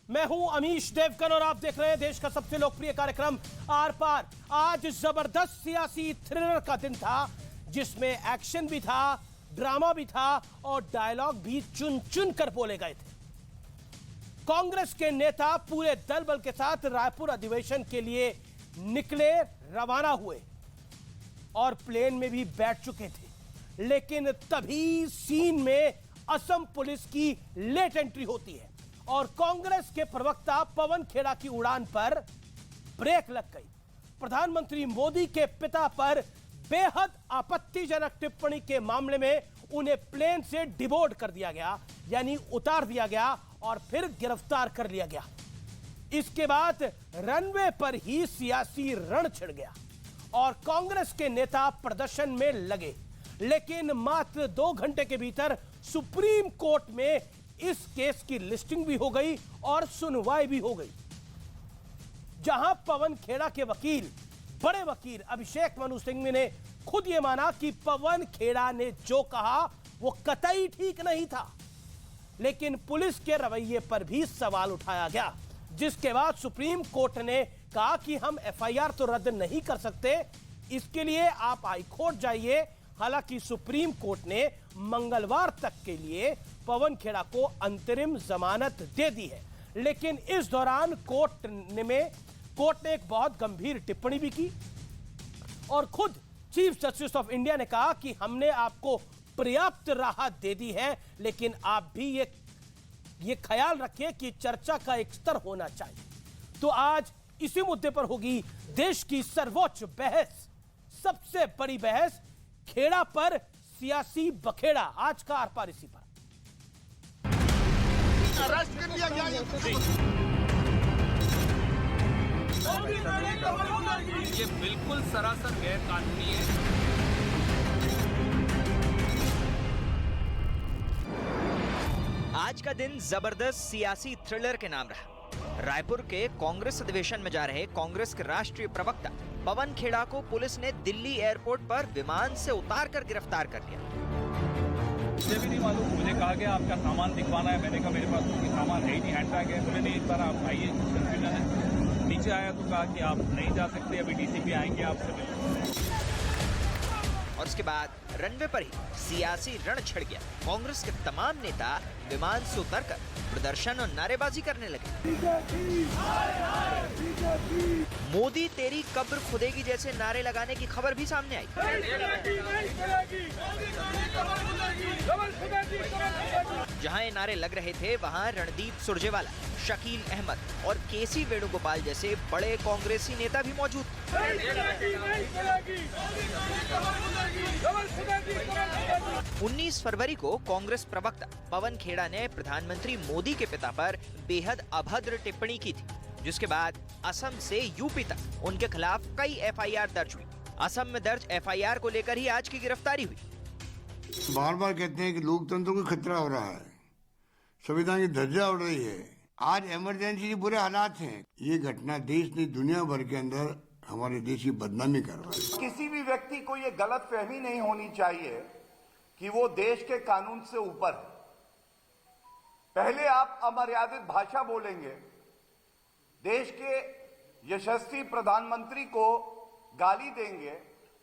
मैं हूं अमीश देवगन और आप देख रहे हैं देश का सबसे लोकप्रिय कार्यक्रम आर पार। आज जबरदस्त सियासी थ्रिलर का दिन था जिसमें एक्शन भी था, ड्रामा भी था और डायलॉग भी चुन चुन कर बोले गए थे। कांग्रेस के नेता पूरे दल बल के साथ रायपुर अधिवेशन के लिए निकले, रवाना हुए और प्लेन में भी बैठ चुके थे। लेकिन तभी सीन में असम पुलिस की लेट एंट्री होती है और कांग्रेस के प्रवक्ता पवन खेड़ा की उड़ान पर ब्रेक लग गई। प्रधानमंत्री मोदी के पिता पर बेहद आपत्तिजनक टिप्पणी के मामले में उन्हें प्लेन से डिबोर्ड कर दिया गया, यानी उतार दिया गया और फिर गिरफ्तार कर लिया गया। इसके बाद रनवे पर ही सियासी रण छिड़ गया और कांग्रेस के नेता प्रदर्शन में लगे। लेकिन मात्र 2 घंटे के भीतर सुप्रीम कोर्ट में इस केस की लिस्टिंग भी हो गई और सुनवाई भी हो गई, जहां पवन खेड़ा के वकील, बड़े वकील अभिषेक मनु सिंघवी ने खुद यह माना कि पवन खेड़ा ने जो कहा वो कतई ठीक नहीं था। लेकिन पुलिस के रवैये पर भी सवाल उठाया गया, जिसके बाद सुप्रीम कोर्ट ने कहा कि हम एफआईआर तो रद्द नहीं कर सकते, इसके लिए आप हाईकोर्ट जाइए। हालांकि सुप्रीम कोर्ट ने मंगलवार तक के लिए पवन खेड़ा को अंतरिम जमानत दे दी है। लेकिन इस दौरान कोर्ट ने एक बहुत गंभीर टिप्पणी भी की और खुद चीफ जस्टिस ऑफ इंडिया ने कहा कि हमने आपको पर्याप्त राहत दे दी है, लेकिन आप भी ये ख्याल रखिए कि चर्चा का एक स्तर होना चाहिए। तो आज इसी मुद्दे पर होगी देश की सर्वोच्च बहस, सबसे बड़ी बहस, खेड़ा पर सियासी बखेड़ा। आज का आर पार इसी पर। अरेस्ट कर लिया गया ये बिल्कुल सरासर गैर कानूनी है। आज का दिन जबरदस्त सियासी थ्रिलर के नाम रहा। रायपुर के कांग्रेस अधिवेशन में जा रहे कांग्रेस के राष्ट्रीय प्रवक्ता पवन खेड़ा को पुलिस ने दिल्ली एयरपोर्ट पर विमान से उतारकर गिरफ्तार कर लिया। मुझे भी नहीं मालूम, मुझे कहा गया आपका सामान दिखवाना है। मैंने कहा मेरे पास कोई सामान है ही नहीं, हैंड बैग है। बोले नहीं, इस बार आप आइए, कंफ्यूजन है। नीचे आया तो कहा कि आप नहीं जा सकते, अभी डीसीपी आएंगे आपसे मिलने। और उसके बाद रनवे पर ही सियासी रण छिड़ गया। कांग्रेस के तमाम नेता विमान से उतरकर प्रदर्शन और नारेबाजी करने लगे। मोदी तेरी कब्र खुदेगी जैसे नारे लगाने की खबर भी सामने आई। जहां ये नारे लग रहे थे वहां रणदीप सुरजेवाला, शकील अहमद और केसी वेणुगोपाल जैसे बड़े कांग्रेसी नेता भी मौजूद थे। 19 फरवरी को कांग्रेस प्रवक्ता पवन खेड़ा ने प्रधानमंत्री मोदी के पिता पर बेहद अभद्र टिप्पणी की थी, जिसके बाद असम से यूपी तक उनके खिलाफ कई एफआईआर दर्ज हुई। असम में दर्ज एफआईआर को लेकर ही आज की गिरफ्तारी हुई। बार बार कहते हैं कि लोकतंत्र को खतरा हो रहा है, संविधान की धज्जा उड़ रही है। आज इमरजेंसी के बुरे हालात हैं। ये घटना देश नहीं दुनिया भर के अंदर हमारे देश की बदनामी कर रहा है। किसी भी व्यक्ति को ये गलत फहमी नहीं होनी चाहिए कि वो देश के कानून से ऊपर है। पहले आप अमर्यादित भाषा बोलेंगे, देश के यशस्वी प्रधानमंत्री को गाली देंगे,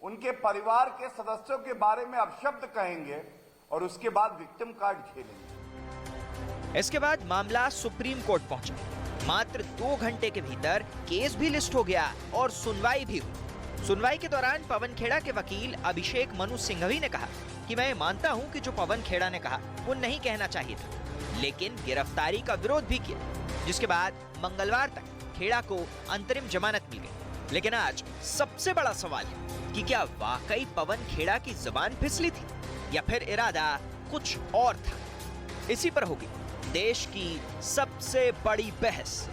उनके परिवार के सदस्यों के बारे में अपशब्द कहेंगे और उसके बाद विक्टिम कार्ड झेलेंगे। इसके बाद मामला सुप्रीम कोर्ट पहुंचा। मात्र 2 घंटे के भीतर केस भी लिस्ट हो गया और सुनवाई भी हुई। सुनवाई के दौरान पवन खेड़ा के वकील अभिषेक मनु सिंघवी ने कहा कि मैं मानता हूं कि जो पवन खेड़ा ने कहा वो नहीं कहना चाहिए था, लेकिन गिरफ्तारी का विरोध भी किया, जिसके बाद मंगलवार तक खेड़ा को अंतरिम जमानत मिल गई। लेकिन आज सबसे बड़ा सवाल है कि क्या वाकई पवन खेड़ा की जुबान फिसली थी या फिर इरादा कुछ और था। इसी पर होगी देश की सबसे बड़ी बहस।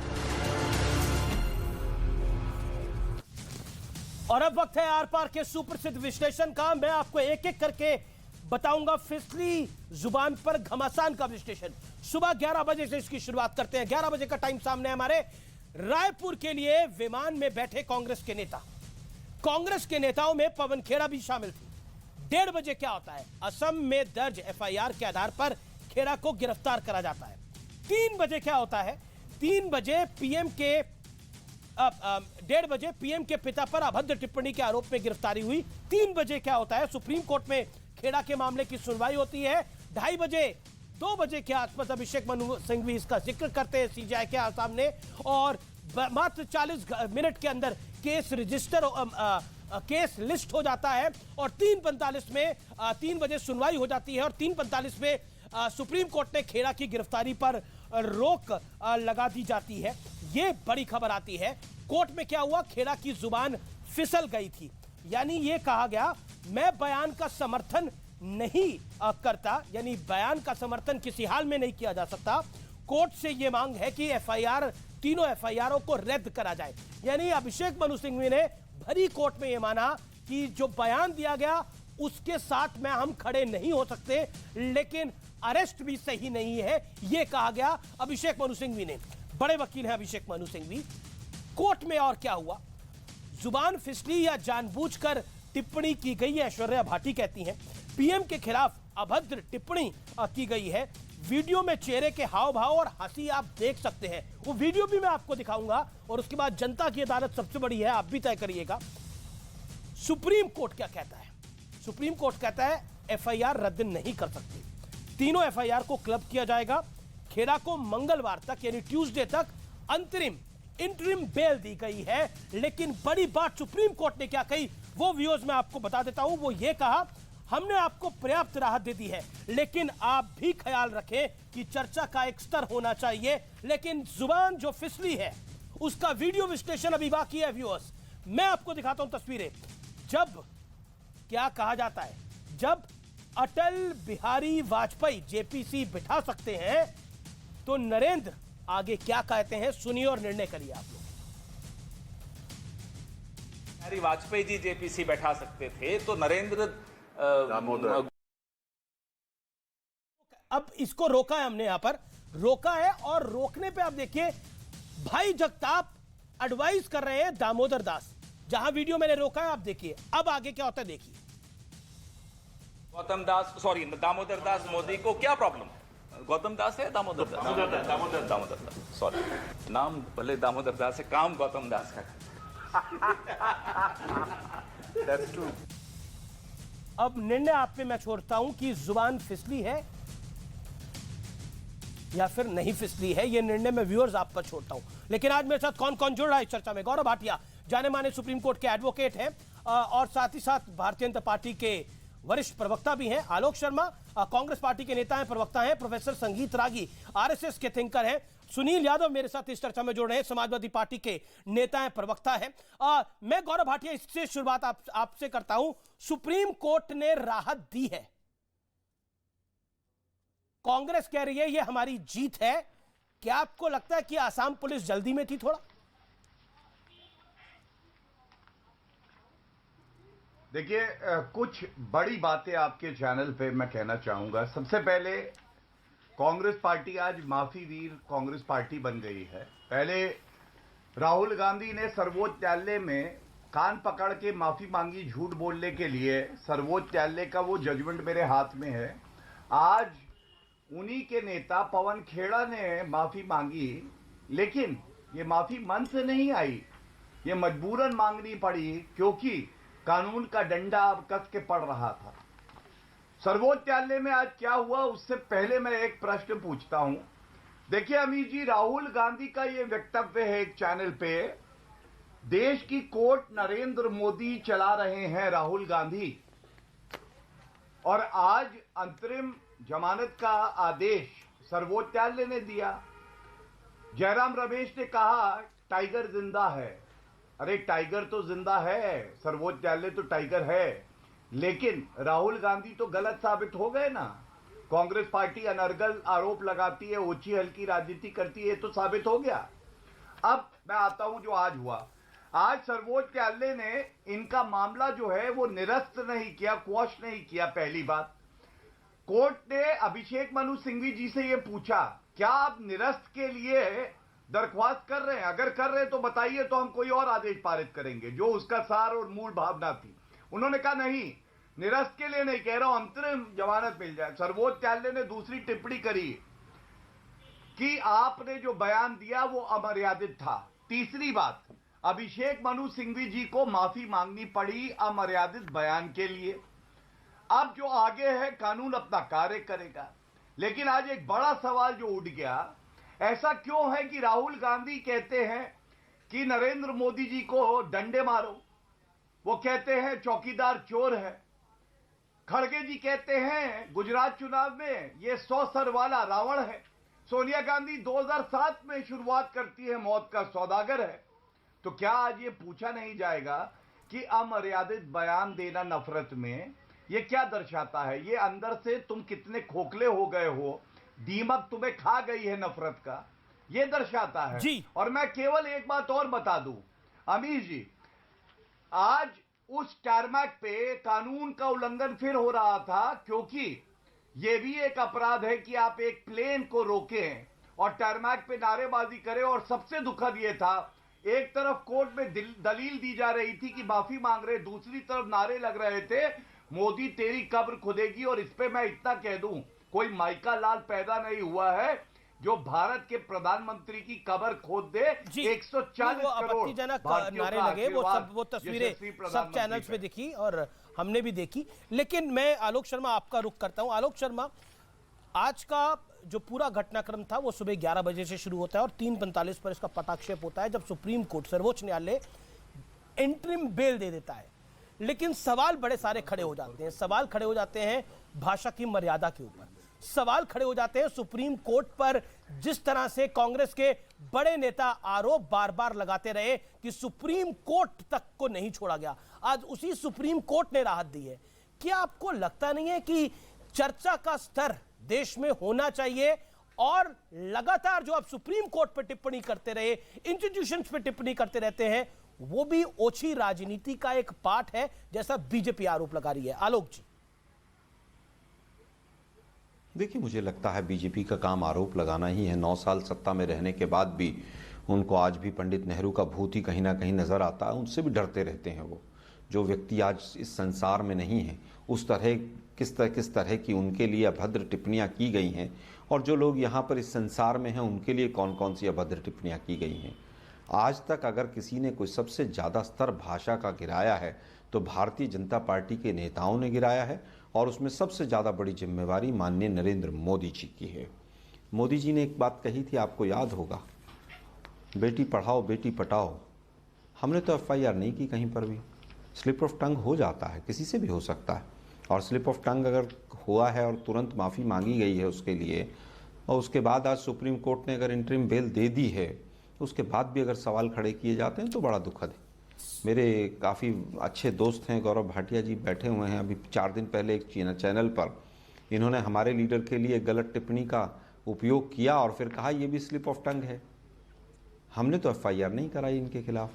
और अब वक्त है आर पार के सुप्रसिद्ध विश्लेषण का। मैं आपको एक एक करके बताऊंगा फिसली जुबान पर घमासान का विश्लेषण। सुबह 11 बजे से इसकी शुरुआत करते हैं। 11 बजे का टाइम सामने है हमारे। रायपुर के लिए विमान में बैठे कांग्रेस के नेता, कांग्रेस के नेताओं में पवन खेड़ा भी शामिल थे। 1:30 बजे क्या होता है, असम में दर्ज एफआईआर के आधार पर खेड़ा को गिरफ्तार करा जाता है। 3 बजे क्या होता है, 3 बजे पीएम के 1:30 बजे पीएम के पिता पर अभद्र टिप्पणी के आरोप में गिरफ्तारी हुई। 3 बजे क्या होता है, सुप्रीम कोर्ट में खेड़ा के मामले की सुनवाई होती है। 2:30 बजे 2 बजे के आसपास अभिषेक मनु सिंघवी इसका जिक्र करते हैं सीजीआई के सामने, और मात्र 40 मिनट के अंदर केस रजिस्टर केस लिस्ट हो जाता है और 3:45 में 3 बजे सुनवाई हो जाती है और 3:45 में सुप्रीम कोर्ट ने खेड़ा की गिरफ्तारी पर रोक लगा दी जाती है। यह बड़ी खबर आती है। कोर्ट में क्या हुआ, खेड़ा की जुबान फिसल गई थी, यानी यह कहा गया मैं बयान का समर्थन नहीं करता, यानी बयान का समर्थन किसी हाल में नहीं किया जा सकता। कोर्ट से यह मांग है कि एफआईआर, तीनों एफआईआरों को रद्द करा जाए। यानी अभिषेक मनु सिंघवी ने भरी कोर्ट में यह माना कि जो बयान दिया गया उसके साथ में हम खड़े नहीं हो सकते, लेकिन अरेस्ट भी सही नहीं है, यह कहा गया अभिषेक मनु सिंघवी ने। बड़े वकील हैं अभिषेक मनु सिंघवी। कोर्ट में और क्या हुआ, जुबान फिसली या जानबूझकर टिप्पणी की गई है, ऐश्वर्या भाटी कहती हैं। पीएम के खिलाफ अभद्र टिप्पणी की गई है। वीडियो में चेहरे के हाव भाव और हंसी आप देख सकते हैं, वो वीडियो भी मैं आपको दिखाऊंगा, और उसके बाद जनता की अदालत सबसे बड़ी है, आप भी तय करिएगा। सुप्रीम कोर्ट क्या कहता है? सुप्रीम कोर्ट कहता है एफआईआर रद्द नहीं कर सकती, तीनों एफआईआर को क्लब किया जाएगा। खेड़ा को मंगलवार तक यानी ट्यूसडे तक अंतरिम इंटरिम बेल दी गई है। लेकिन बड़ी बात सुप्रीम कोर्ट ने क्या कही वो व्यूअर्स मैं आपको बता देता हूं। वो ये कहा हमने आपको पर्याप्त राहत दे दी है, लेकिन आप भी ख्याल रखें कि चर्चा का एक स्तर होना चाहिए। लेकिन जुबान जो फिसली है उसका वीडियो विश्लेषण अभी बाकी है व्यूअर्स, मैं आपको दिखाता हूं तस्वीरें। जब क्या कहा जाता है, जब अटल बिहारी वाजपेयी जेपीसी बिठा सकते हैं तो नरेंद्र आगे क्या कहते हैं, सुनिए और निर्णय करिए आप लोग। बिहारी वाजपेयी जी जेपीसी बैठा सकते थे तो नरेंद्र दामोदर। अब इसको रोका है, हमने यहां पर रोका है, और रोकने पे आप देखिए भाई जगताप एडवाइस कर रहे हैं दामोदर दास, जहां वीडियो मैंने रोका है आप देखिए। अब आगे क्या होता है देखिए। गौतम दास, सॉरी दामोदर दास मोदी को क्या प्रॉब्लम है? गौतम दास है दामोदर दास, दामोदर दास, सॉरी नाम भले दामोदर दास है, काम गौतम दास का। That's true. अब निर्णय आप पे मैं छोड़ता हूं कि जुबान फिसली है या फिर नहीं फिसली है, यह निर्णय मैं व्यूअर्स आप पर छोड़ता हूं। लेकिन आज मेरे साथ कौन कौन जुड़ रहा है इस चर्चा में? गौरव भाटिया जाने माने सुप्रीम कोर्ट के एडवोकेट हैं और साथ ही साथ भारतीय जनता पार्टी के वरिष्ठ प्रवक्ता भी हैं। आलोक शर्मा कांग्रेस पार्टी के नेता हैं, प्रवक्ता हैं। प्रोफेसर संगीत रागी आरएसएस के थिंकर हैं। सुनील यादव मेरे साथ इस चर्चा में जुड़ रहे हैं, समाजवादी पार्टी के नेता हैं, प्रवक्ता हैं। मैं गौरव भाटिया इससे शुरुआत आपसे करता हूं। सुप्रीम कोर्ट ने राहत दी है, कांग्रेस कह रही है ये हमारी जीत है। क्या आपको लगता है कि आसाम पुलिस जल्दी में थी थोड़ा? देखिए, कुछ बड़ी बातें आपके चैनल पे मैं कहना चाहूंगा। सबसे पहले कांग्रेस पार्टी आज माफी वीर कांग्रेस पार्टी बन गई है। पहले राहुल गांधी ने सर्वोच्च न्यायालय में कान पकड़ के माफी मांगी झूठ बोलने के लिए। सर्वोच्च न्यायालय का वो जजमेंट मेरे हाथ में है। आज उन्हीं के नेता पवन खेड़ा ने माफी मांगी, लेकिन ये माफी मन से नहीं आई, ये मजबूरन मांगनी पड़ी क्योंकि कानून का डंडा अब कस के पड़ रहा था। सर्वोच्च न्यायालय में आज क्या हुआ, उससे पहले मैं एक प्रश्न पूछता हूं। देखिए अमीर जी, राहुल गांधी का ये वक्तव्य है एक चैनल पे, देश की कोर्ट नरेंद्र मोदी चला रहे हैं राहुल गांधी, और आज अंतरिम जमानत का आदेश सर्वोच्च न्यायालय ने दिया। जयराम रमेश ने कहा टाइगर जिंदा है। अरे टाइगर तो जिंदा है, सर्वोच्च न्यायालय तो टाइगर है, लेकिन राहुल गांधी तो गलत साबित हो गए ना। कांग्रेस पार्टी अनर्गल आरोप लगाती है, ऊंची हल्की राजनीति करती है, तो साबित हो गया। अब मैं आता हूं जो आज हुआ। आज सर्वोच्च न्यायालय ने इनका मामला जो है वो निरस्त नहीं किया, क्वॉश नहीं किया। पहली बात, कोर्ट ने अभिषेक मनु सिंघवी जी से यह पूछा क्या आप निरस्त के लिए दरख्वास्त कर रहे हैं? अगर कर रहे हैं तो बताइए, तो हम कोई और आदेश पारित करेंगे, जो उसका सार और मूल भावना थी। उन्होंने कहा नहीं, निरस्त के लिए नहीं कह रहा हूं, अंतरिम जमानत मिल जाए। सर्वोच्च न्यायालय ने दूसरी टिप्पणी करी, कि आपने जो बयान दिया वो अमर्यादित था। तीसरी बात, अभिषेक मनु सिंघवी जी को माफी मांगनी पड़ी अमर्यादित बयान के लिए। अब जो आगे है कानून अपना कार्य करेगा, लेकिन आज एक बड़ा सवाल जो उठ गया, ऐसा क्यों है कि राहुल गांधी कहते हैं कि नरेंद्र मोदी जी को डंडे मारो, वो कहते हैं चौकीदार चोर है। खड़गे जी कहते हैं गुजरात चुनाव में ये 100 सर वाला रावण है। सोनिया गांधी 2007 में शुरुआत करती है मौत का सौदागर है। तो क्या आज ये पूछा नहीं जाएगा कि अमर्यादित बयान देना नफरत में ये क्या दर्शाता है? ये अंदर से तुम कितने खोखले हो गए हो, दीमक तुम्हें खा गई है नफरत का, ये दर्शाता है जी। और मैं केवल एक बात और बता दूं अमीर जी, आज उस टारमैक पे कानून का उल्लंघन फिर हो रहा था, क्योंकि यह भी एक अपराध है कि आप एक प्लेन को रोकें और टारमैक पे नारेबाजी करें। और सबसे दुखद यह था, एक तरफ कोर्ट में दलील दी जा रही थी कि माफी मांग रहे, दूसरी तरफ नारे लग रहे थे मोदी तेरी कब्र खुदेगी। और इस पे मैं इतना कह दूं, कोई माइका लाल पैदा नहीं हुआ है जो भारत के प्रधानमंत्री की कब्र खोद दे। 140 करोड़ आपत्तिजनक नारे लगे, वो तस्वीरें सब चैनल्स पे दिखी और हमने भी देखी। लेकिन मैं आलोक शर्मा आपका रुख करता हूं। आलोक शर्मा, आज का जो पूरा घटनाक्रम था वो सुबह 11 बजे से शुरू होता है और 3:45 पर इसका पटाक्षेप होता है, जब सुप्रीम कोर्ट, सर्वोच्च न्यायालय इंटरिम बेल दे देता है। लेकिन सवाल बड़े सारे खड़े हो जाते हैं। सवाल खड़े हो जाते हैं भाषा की मर्यादा के ऊपर, सवाल खड़े हो जाते हैं सुप्रीम कोर्ट पर। जिस तरह से कांग्रेस के बड़े नेता आरोप बार बार लगाते रहे कि सुप्रीम कोर्ट तक को नहीं छोड़ा गया, आज उसी सुप्रीम कोर्ट ने राहत दी है। क्या आपको लगता नहीं है कि चर्चा का स्तर देश में होना चाहिए? और लगातार जो आप सुप्रीम कोर्ट पर टिप्पणी करते रहे, इंस्टीट्यूशंस पे टिप्पणी करते रहते हैं, वो भी ओछी राजनीति का एक पार्ट है, जैसा बीजेपी आरोप लगा रही है। आलोक जी, देखिए, मुझे लगता है बीजेपी का काम आरोप लगाना ही है। 9 साल सत्ता में रहने के बाद भी उनको आज भी पंडित नेहरू का भूत ही कहीं ना कहीं नजर आता है। उनसे भी डरते रहते हैं वो। जो व्यक्ति आज इस संसार में नहीं है, उस तरह किस तरह की उनके लिए अभद्र टिप्पणियां की गई हैं, और जो लोग यहाँ पर इस संसार में हैं उनके लिए कौन कौन सी अभद्र टिप्पणियां की गई हैं। आज तक अगर किसी ने कोई सबसे ज़्यादा स्तर भाषा का गिराया है तो भारतीय जनता पार्टी के नेताओं ने गिराया है, और उसमें सबसे ज़्यादा बड़ी जिम्मेवारी माननीय नरेंद्र मोदी जी की है। मोदी जी ने एक बात कही थी, आपको याद होगा, बेटी पढ़ाओ बेटी पटाओ। हमने तो FIR नहीं की कहीं पर भी। स्लिप ऑफ टंग हो जाता है, किसी से भी हो सकता है, और स्लिप ऑफ टंग अगर हुआ है और तुरंत माफ़ी मांगी गई है उसके लिए, और उसके बाद आज सुप्रीम कोर्ट ने अगर इंटरिम बेल दे दी है, उसके बाद भी अगर सवाल खड़े किए जाते हैं तो बड़ा दुखद है। मेरे काफ़ी अच्छे दोस्त हैं, गौरव भाटिया जी बैठे हुए हैं। अभी 4 दिन पहले एक चैनल पर इन्होंने हमारे लीडर के लिए गलत टिप्पणी का उपयोग किया और फिर कहा ये भी स्लिप ऑफ टंग है। हमने तो FIR नहीं कराई इनके खिलाफ।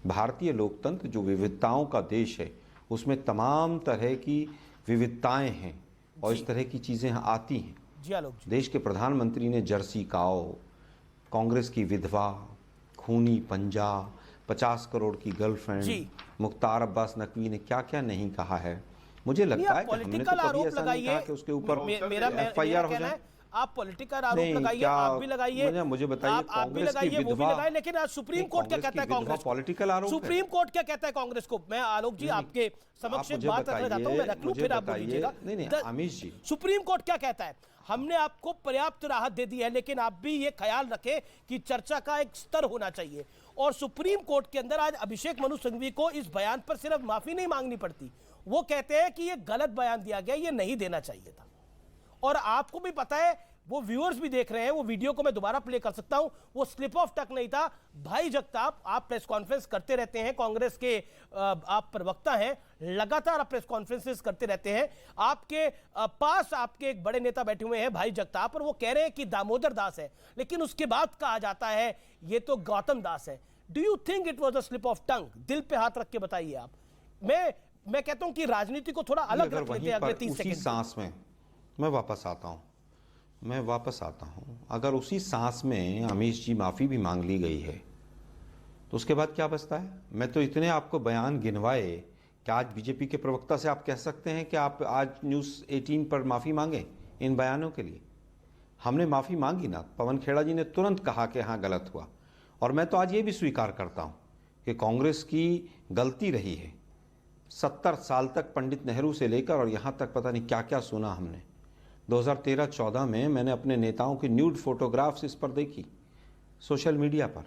भारतीय लोकतंत्र जो विविधताओं का देश है, उसमें तमाम तरह की विविधताएं हैं और इस तरह की चीज़ें आती हैं। जी आलोक जी, देश के प्रधानमंत्री ने जर्सी काओ, कांग्रेस की विधवा, खूनी पंजा, 50 करोड़ की गर्लफ्रेंड, मुख्तार अब्बास नकवी ने क्या क्या नहीं कहा है। मुझे लगता है कि हमने तो कभी ऐसा नहीं कहा कि उसके ऊपर FIR हो जाए। आप पॉलिटिकल आरोप लगाइए, आप भी लगाइए, मुझे बताइए, आप भी लगाइए, वो भी लगाइए, लेकिन आज सुप्रीम कोर्ट क्या कहता है कांग्रेस? पॉलिटिकल आरोप, सुप्रीम कोर्ट क्या कहता है कांग्रेस को? मैं आलोक जी आपके समक्ष बात रखना चाहता हूं, मैं रख लूं फिर आप बोल दीजिएगा। नहीं अमीश जी, सुप्रीम कोर्ट क्या कहता है? हमने आपको पर्याप्त राहत दे दी है, लेकिन आप भी ये ख्याल रखें कि चर्चा का एक स्तर होना चाहिए। और सुप्रीम कोर्ट के अंदर आज अभिषेक मनु सिंघवी को इस बयान पर सिर्फ माफी नहीं मांगनी पड़ती, वो कहते हैं कि ये गलत बयान दिया गया, ये नहीं देना चाहिए था। और आपको भी पता है, वो व्यूअर्स भी देख रहे हैं, वो वीडियो को मैं दोबारा प्ले कर सकता हूं, वो स्लिप ऑफ टंग नहीं था। भाई जगताप, आप प्रेस कॉन्फ्रेंस करते रहते हैं, कांग्रेस के आप प्रवक्ता हैं, लगातार आप प्रेस कॉन्फ्रेंसेस करते रहते हैं। आपके पास आपके एक बड़े नेता बैठे हुए हैं भाई जगताप, और वो कह रहे हैं कि दामोदर दास है, लेकिन उसके बाद कहा जाता है ये तो गौतम दास है। Do you think it was a slip of tongue? दिल पे हाथ रख के बताइए आप। मैं कहता हूं कि राजनीति को थोड़ा अलग रख लेते हैं अगले 30 सेकंड। सांस में मैं वापस आता हूं, अगर उसी सांस में अमीश जी माफ़ी भी मांग ली गई है तो उसके बाद क्या बचता है? मैं तो इतने आपको बयान गिनवाए कि आज बीजेपी के प्रवक्ता से आप कह सकते हैं कि आप आज न्यूज़ 18 पर माफ़ी मांगे इन बयानों के लिए। हमने माफ़ी मांगी ना, पवन खेड़ा जी ने तुरंत कहा कि हाँ गलत हुआ। और मैं तो आज ये भी स्वीकार करता हूँ कि कांग्रेस की गलती रही है। 70 साल तक पंडित नेहरू से लेकर और यहाँ तक पता नहीं क्या क्या सुना हमने। 2013-14 में मैंने अपने नेताओं की न्यूड फोटोग्राफ्स इस पर देखी सोशल मीडिया पर,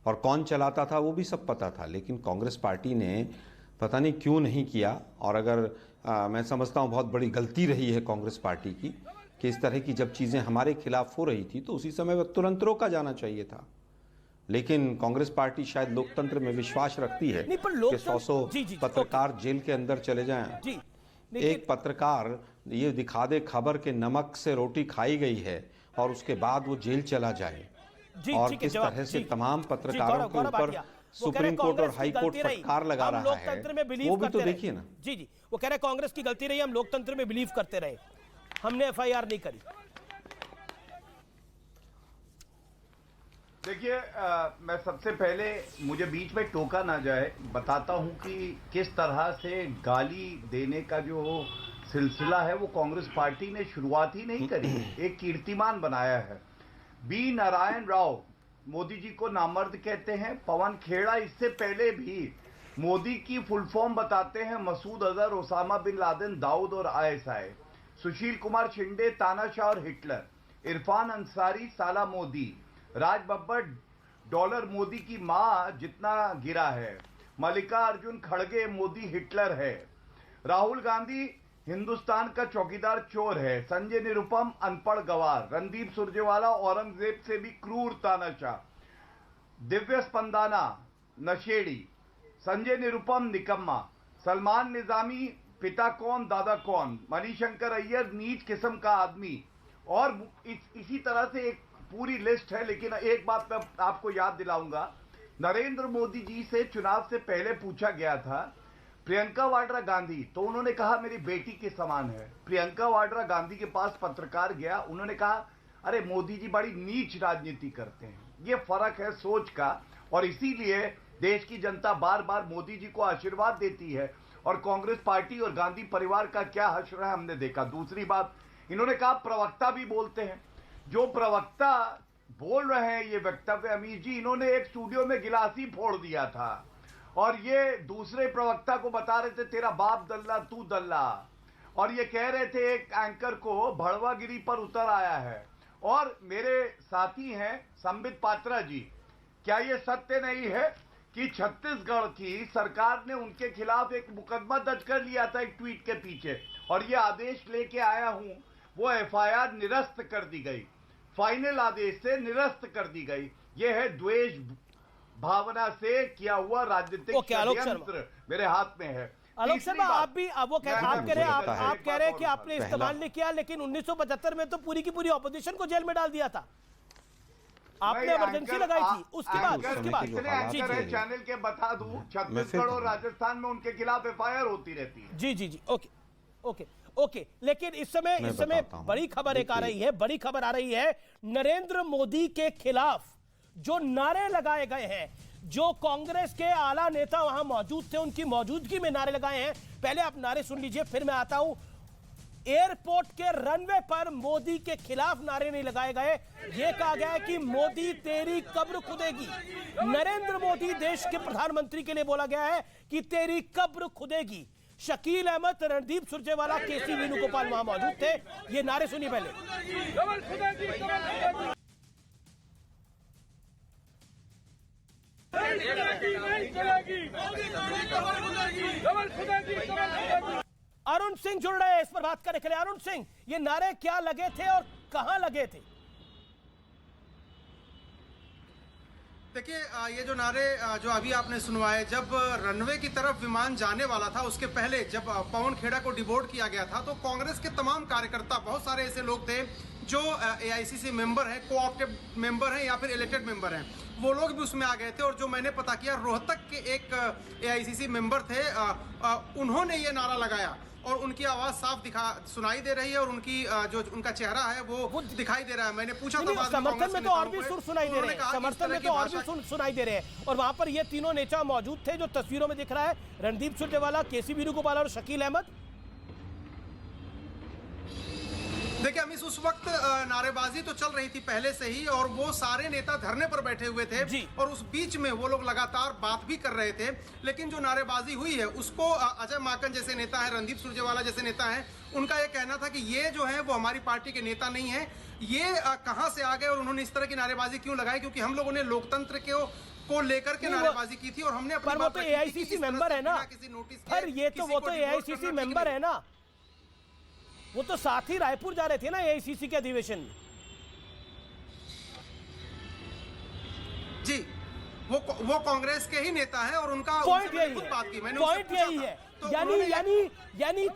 और कौन चलाता था वो भी सब पता था। लेकिन कांग्रेस पार्टी ने पता नहीं क्यों नहीं किया। और अगर मैं समझता हूँ बहुत बड़ी गलती रही है कांग्रेस पार्टी की कि इस तरह की जब चीज़ें हमारे खिलाफ हो रही थी तो उसी समय वह तुरंत रोका जाना चाहिए था। लेकिन कांग्रेस पार्टी शायद लोकतंत्र में विश्वास रखती है नहीं, पर कि 100 पत्रकार जेल के अंदर चले जाएं। जी, एक पत्रकार ये दिखा दे खबर के नमक से रोटी खाई गई है और उसके बाद वो जेल चला जाए। और किस तरह से तमाम पत्रकारों के ऊपर सुप्रीम कोर्ट और हाई कोर्ट फटकार लगा रहा है, वो भी तो देखिए ना। जी जी, वो कह रहे कांग्रेस की गलती रही, हम लोकतंत्र में बिलीव करते रहे, हमने एफआईआर नहीं करी। देखिए, मैं सबसे पहले, मुझे बीच में टोका ना जाए, बताता हूं कि किस तरह से गाली देने का जो सिलसिला है वो कांग्रेस पार्टी ने शुरुआत ही नहीं करी, एक कीर्तिमान बनाया है। बी नारायण राव मोदी जी को नामर्द कहते हैं। पवन खेड़ा इससे पहले भी मोदी की फुल फॉर्म बताते हैं, Masood Azhar, Osama bin Laden, Dawood और आईएसआई। सुशील कुमार शिंदे तानाशाह और हिटलर। इरफान अंसारी साला मोदी। राज बब्बर डॉलर मोदी की मां जितना गिरा है। मल्लिका अर्जुन खड़गे मोदी हिटलर है। राहुल गांधी हिंदुस्तान का चौकीदार चोर है। संजय निरुपम अनपढ़ गवार। रणदीप सुरजेवाला औरंगजेब से भी क्रूर तानाशाह। दिव्य स्पंदाना नशेड़ी। संजय निरुपम निकम्मा। सलमान निजामी पिता कौन दादा कौन। मणिशंकर अय्यर नीच किस्म का आदमी। और इसी तरह से एक पूरी लिस्ट है। लेकिन एक बात मैं आपको याद दिलाऊंगा, नरेंद्र मोदी जी से चुनाव से पहले पूछा गया था प्रियंका वाड्रा गांधी, तो उन्होंने कहा मेरी बेटी के समान है। प्रियंका वाड्रा गांधी के पास पत्रकार गया, उन्होंने कहा अरे मोदी जी बड़ी नीच राजनीति करते हैं। ये फर्क है सोच का, और इसीलिए देश की जनता बार बार मोदी जी को आशीर्वाद देती है। और कांग्रेस पार्टी और गांधी परिवार का क्या हश्र है हमने देखा। दूसरी बात, इन्होंने कहा प्रवक्ता भी बोलते हैं। जो प्रवक्ता बोल रहे हैं ये वक्तव्य, अमीर जी, इन्होंने एक स्टूडियो में गिलास ही फोड़ दिया था और ये दूसरे प्रवक्ता को बता रहे थे तेरा बाप दल्ला तू दल्ला, और ये कह रहे थे एक एंकर को भड़वागिरी पर उतर आया है। और मेरे साथी हैं संबित पात्रा जी, क्या ये सत्य नहीं है कि छत्तीसगढ़ की सरकार ने उनके खिलाफ एक मुकदमा दर्ज कर लिया था एक ट्वीट के पीछे, और ये आदेश लेके आया हूं, वो एफआईआर निरस्त कर दी गई, फाइनल आदेश से निरस्त कर दी गई। ये है द्वेष भावना से किया हुआ राजनीतिक षड्यंत्र मेरे हाथ में है। आलोक शर्मा, आप भी वो कह रहे हैं कि आपने इस्तेमाल नहीं किया, लेकिन 1975 में तो पूरी की पूरी ऑपोजिशन को जेल में डाल दिया था, आपने इमरजेंसी लगाई थी। उसके बाद चैनल के बता दूं, छत्तीसगढ़ और राजस्थान में उनके खिलाफ एफआईआर होती रहती है। जी जी जी, ओके। लेकिन इस समय बड़ी खबर एक आ रही है, बड़ी खबर आ रही है नरेंद्र मोदी के खिलाफ जो नारे लगाए गए हैं, जो कांग्रेस के आला नेता वहां मौजूद थे उनकी मौजूदगी में नारे लगाए हैं। पहले आप नारे सुन लीजिए, फिर मैं आता हूं। एयरपोर्ट के रनवे पर मोदी के खिलाफ नारे नहीं लगाए गए, यह कहा गया है कि मोदी तेरी कब्र खुदेगी। नरेंद्र मोदी देश के प्रधानमंत्री के लिए बोला गया है कि तेरी कब्र खुदेगी। शकील अहमद, रणदीप सुरजेवाला, केसी वेणुगोपाल वहां मौजूद थे। ये नारे सुनिए पहले। अरुण सिंह जुड़ रहे हैं इस पर बात करने के लिए। अरुण सिंह, ये नारे क्या लगे थे और कहां लगे थे? देखिए, ये जो नारे जो अभी आपने सुनवाए, जब रनवे की तरफ विमान जाने वाला था उसके पहले जब पवन खेड़ा को डिबोर्ड किया गया था, तो कांग्रेस के तमाम कार्यकर्ता, बहुत सारे ऐसे लोग थे जो एआईसीसी मेंबर हैं, कोऑप्टेड मेंबर हैं या फिर इलेक्टेड मेंबर हैं, वो लोग भी उसमें आ गए थे। और जो मैंने पता किया, रोहतक के एक एआईसीसी मेंबर थे, उन्होंने ये नारा लगाया और उनकी आवाज साफ सुनाई दे रही है और उनकी जो उनका चेहरा है वो दिखाई दे रहा है। मैंने पूछा था, समर्थन में तो और भी सुर सुनाई दे रहे हैं, समर्थन में तो और भी सुर सुनाई दे रहे हैं। और वहां पर ये तीनों नेता मौजूद थे जो तस्वीरों में दिख रहा है, रणदीप सुरजेवाला, केसी वेणुगोपाल और शकील अहमद। देखिए अमीश, उस वक्त नारेबाजी तो चल रही थी पहले से ही और वो सारे नेता धरने पर बैठे हुए थे जी। और उस बीच में वो लोग लगातार बात भी कर रहे थे। लेकिन जो नारेबाजी हुई है उसको अजय माकन जैसे नेता है, रणदीप सुरजेवाला जैसे नेता है, उनका ये कहना था कि ये जो है वो हमारी पार्टी के नेता नहीं है, ये कहां से आ गए और उन्होंने इस तरह की नारेबाजी क्यों लगाई, क्योंकि हम लोगों ने लोकतंत्र को लेकर के नारेबाजी की थी और हमने अपनी पर वो तो एआईसीसी मेंबर है ना, पर ये तो वो तो एआईसीसी मेंबर है ना, वो तो साथ ही रायपुर जा रहे थे ना एआईसीसी के अधिवेशन में। जी, वो कांग्रेस के ही नेता है और उनका पॉइंट यही खुद बात की है, मैंने, पॉइंट यही है। यानी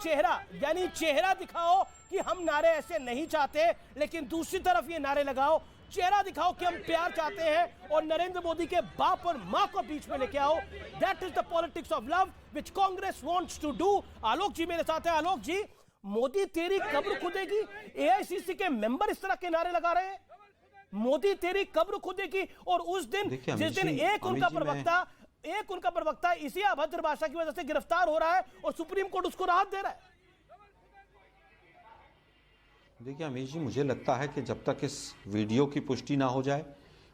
चेहरा दिखाओ कि हम नारे ऐसे नहीं चाहते, लेकिन दूसरी तरफ ये नारे लगाओ, चेहरा दिखाओ कि हम प्यार चाहते हैं और नरेंद्र मोदी के बाप और मां को बीच में लेके आओ। That is the politics of love which Congress wants to do. Alok ji मेरे साथ है। आलोक जी, मोदी तेरी कब्र खुदेगी, एआईसीसी के मेंबर इस तरह के नारे लगा रहे हैं, मोदी तेरी कब्र खुदेगी। और उस दिन जिस दिन एक उनका प्रवक्ता इसी अभद्र भाषा की वजह से गिरफ्तार हो रहा है और सुप्रीम कोर्ट उसको राहत दे रहा है। देखिए अमीश जी, मुझे लगता है कि जब तक इस वीडियो की पुष्टि ना हो जाए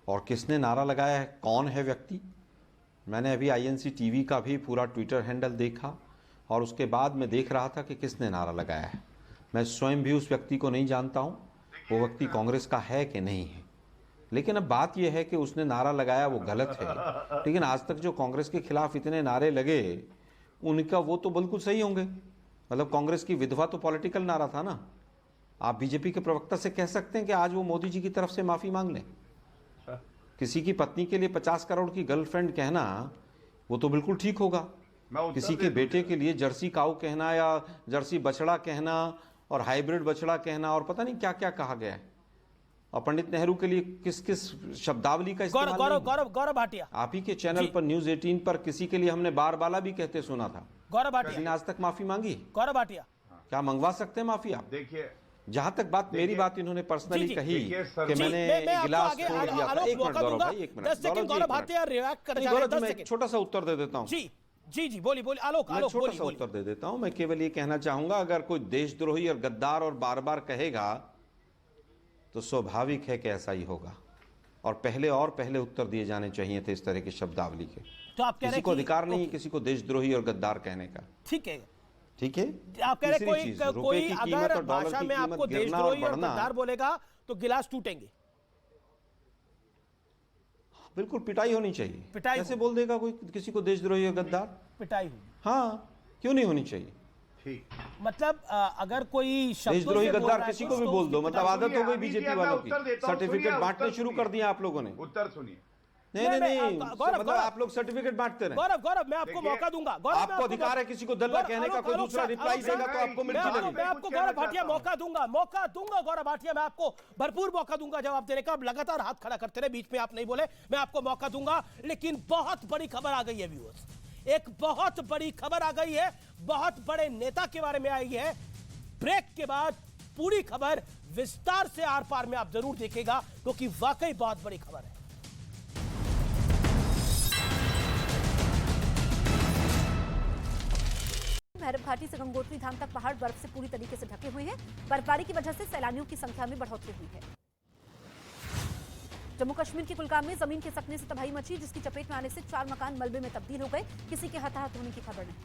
और किसने नारा लगाया है, कौन है व्यक्ति, मैंने अभी आईएनसी टीवी का भी पूरा ट्विटर हैंडल देखा और उसके बाद मैं देख रहा था कि किसने नारा लगाया है। मैं स्वयं भी उस व्यक्ति को नहीं जानता हूं, वो व्यक्ति कांग्रेस का है कि नहीं है, लेकिन अब बात यह है कि उसने नारा लगाया वो गलत है। लेकिन आज तक जो कांग्रेस के खिलाफ इतने नारे लगे उनका वो तो बिल्कुल सही होंगे। मतलब कांग्रेस की विधवा तो पॉलिटिकल नारा था ना। आप बीजेपी के प्रवक्ता से कह सकते हैं कि आज वो मोदी जी की तरफ से माफी मांग लें। किसी की पत्नी के लिए 50 करोड़ की गर्लफ्रेंड कहना वो तो बिल्कुल ठीक होगा। किसी के बेटे के लिए जर्सी काऊ कहना या जर्सी बछड़ा कहना और हाइब्रिड बछड़ा कहना और पता नहीं क्या क्या कहा गया है। और पंडित नेहरू के लिए किस किस शब्दावली का इस्तेमाल गौरव भाटिया, आप ही के चैनल पर न्यूज 18 पर किसी के लिए हमने बार बाला भी कहते सुना था। गौरव भाटिया, किसी ने आज तक माफी मांगी? गौरव भाटिया, क्या मंगवा सकते हैं माफी आप? देखिए, जहां तक बात मेरी बात इन्होंने पर्सनली कही कि मैंने गिलास तोड़ दिया था। एक मिनट गौरव भाई, एक मिनट गौरव भाटिया रिएक्ट कर जाए। गौरव, मैं एक छोटा सा उत्तर दे देता हूं। जी बोलिए आलोक, छोटा सा उत्तर दे देता हूं। मैं केवल ये कहना चाहूंगा, अगर कोई देशद्रोही और गद्दार और बार बार कहेगा तो स्वाभाविक है कि ऐसा ही होगा और पहले उत्तर दिए जाने चाहिए थे इस तरह की शब्दावली के। तो आप कह रहे किसी को अधिकार नहीं किसी को देशद्रोही और गद्दार कहने का। ठीक है, आप कह रहे कोई अगर भाषा में आपको देशद्रोही और गद्दार बोलेगा तो गिलास टूटेंगे। बिल्कुल पिटाई होनी चाहिए। कैसे बोल देगा कोई किसी को देशद्रोही और गद्दार? पिटाई होगी। हाँ, क्यों नहीं होनी चाहिए? ठीक, मतलब अगर कोई देशद्रोही गद्दार किसी को भी बोल दो, मतलब आदत हो गई बीजेपी वालों की, सर्टिफिकेट बांटने शुरू कर दिया आप लोगों ने। उत्तर सुनिए। नहीं, मतलब आप लोग सर्टिफिकेट बांटते रहे। गौरव मैं आपको मौका दूंगा। आपको अधिकार है किसी को दल्ला कहने का, कोई दूसरा रिप्लाई देगा तो आपको मिल जाएगा। मैं आपको गौरव भाटिया मौका दूंगा गौरव भाटिया, मैं आपको भरपूर मौका दूंगा जवाब देने का। आप लगातार हाथ खड़ा करते रहे, बीच में आप नहीं बोले, मैं आपको मौका दूंगा। लेकिन बहुत बड़ी खबर आ गई है व्यूअर्स, एक बहुत बड़ी खबर आ गई है, बहुत बड़े नेता के बारे में आई है। ब्रेक के बाद पूरी खबर विस्तार से आर पार में आप जरूर देखेगा, क्योंकि वाकई बहुत बड़ी खबर है। भैरव घाटी से गंगोत्री धाम तक पहाड़ बर्फ से पूरी तरीके से ढके हुए हैं। बर्फबारी की वजह से सैलानियों की संख्या में बढ़ोतरी हुई है। जम्मू कश्मीर के कुलगाम में जमीन खिसकने से तबाही मची, जिसकी चपेट में आने से 4 मकान मलबे में तब्दील हो गए। किसी के हताहत होने की खबर नहीं।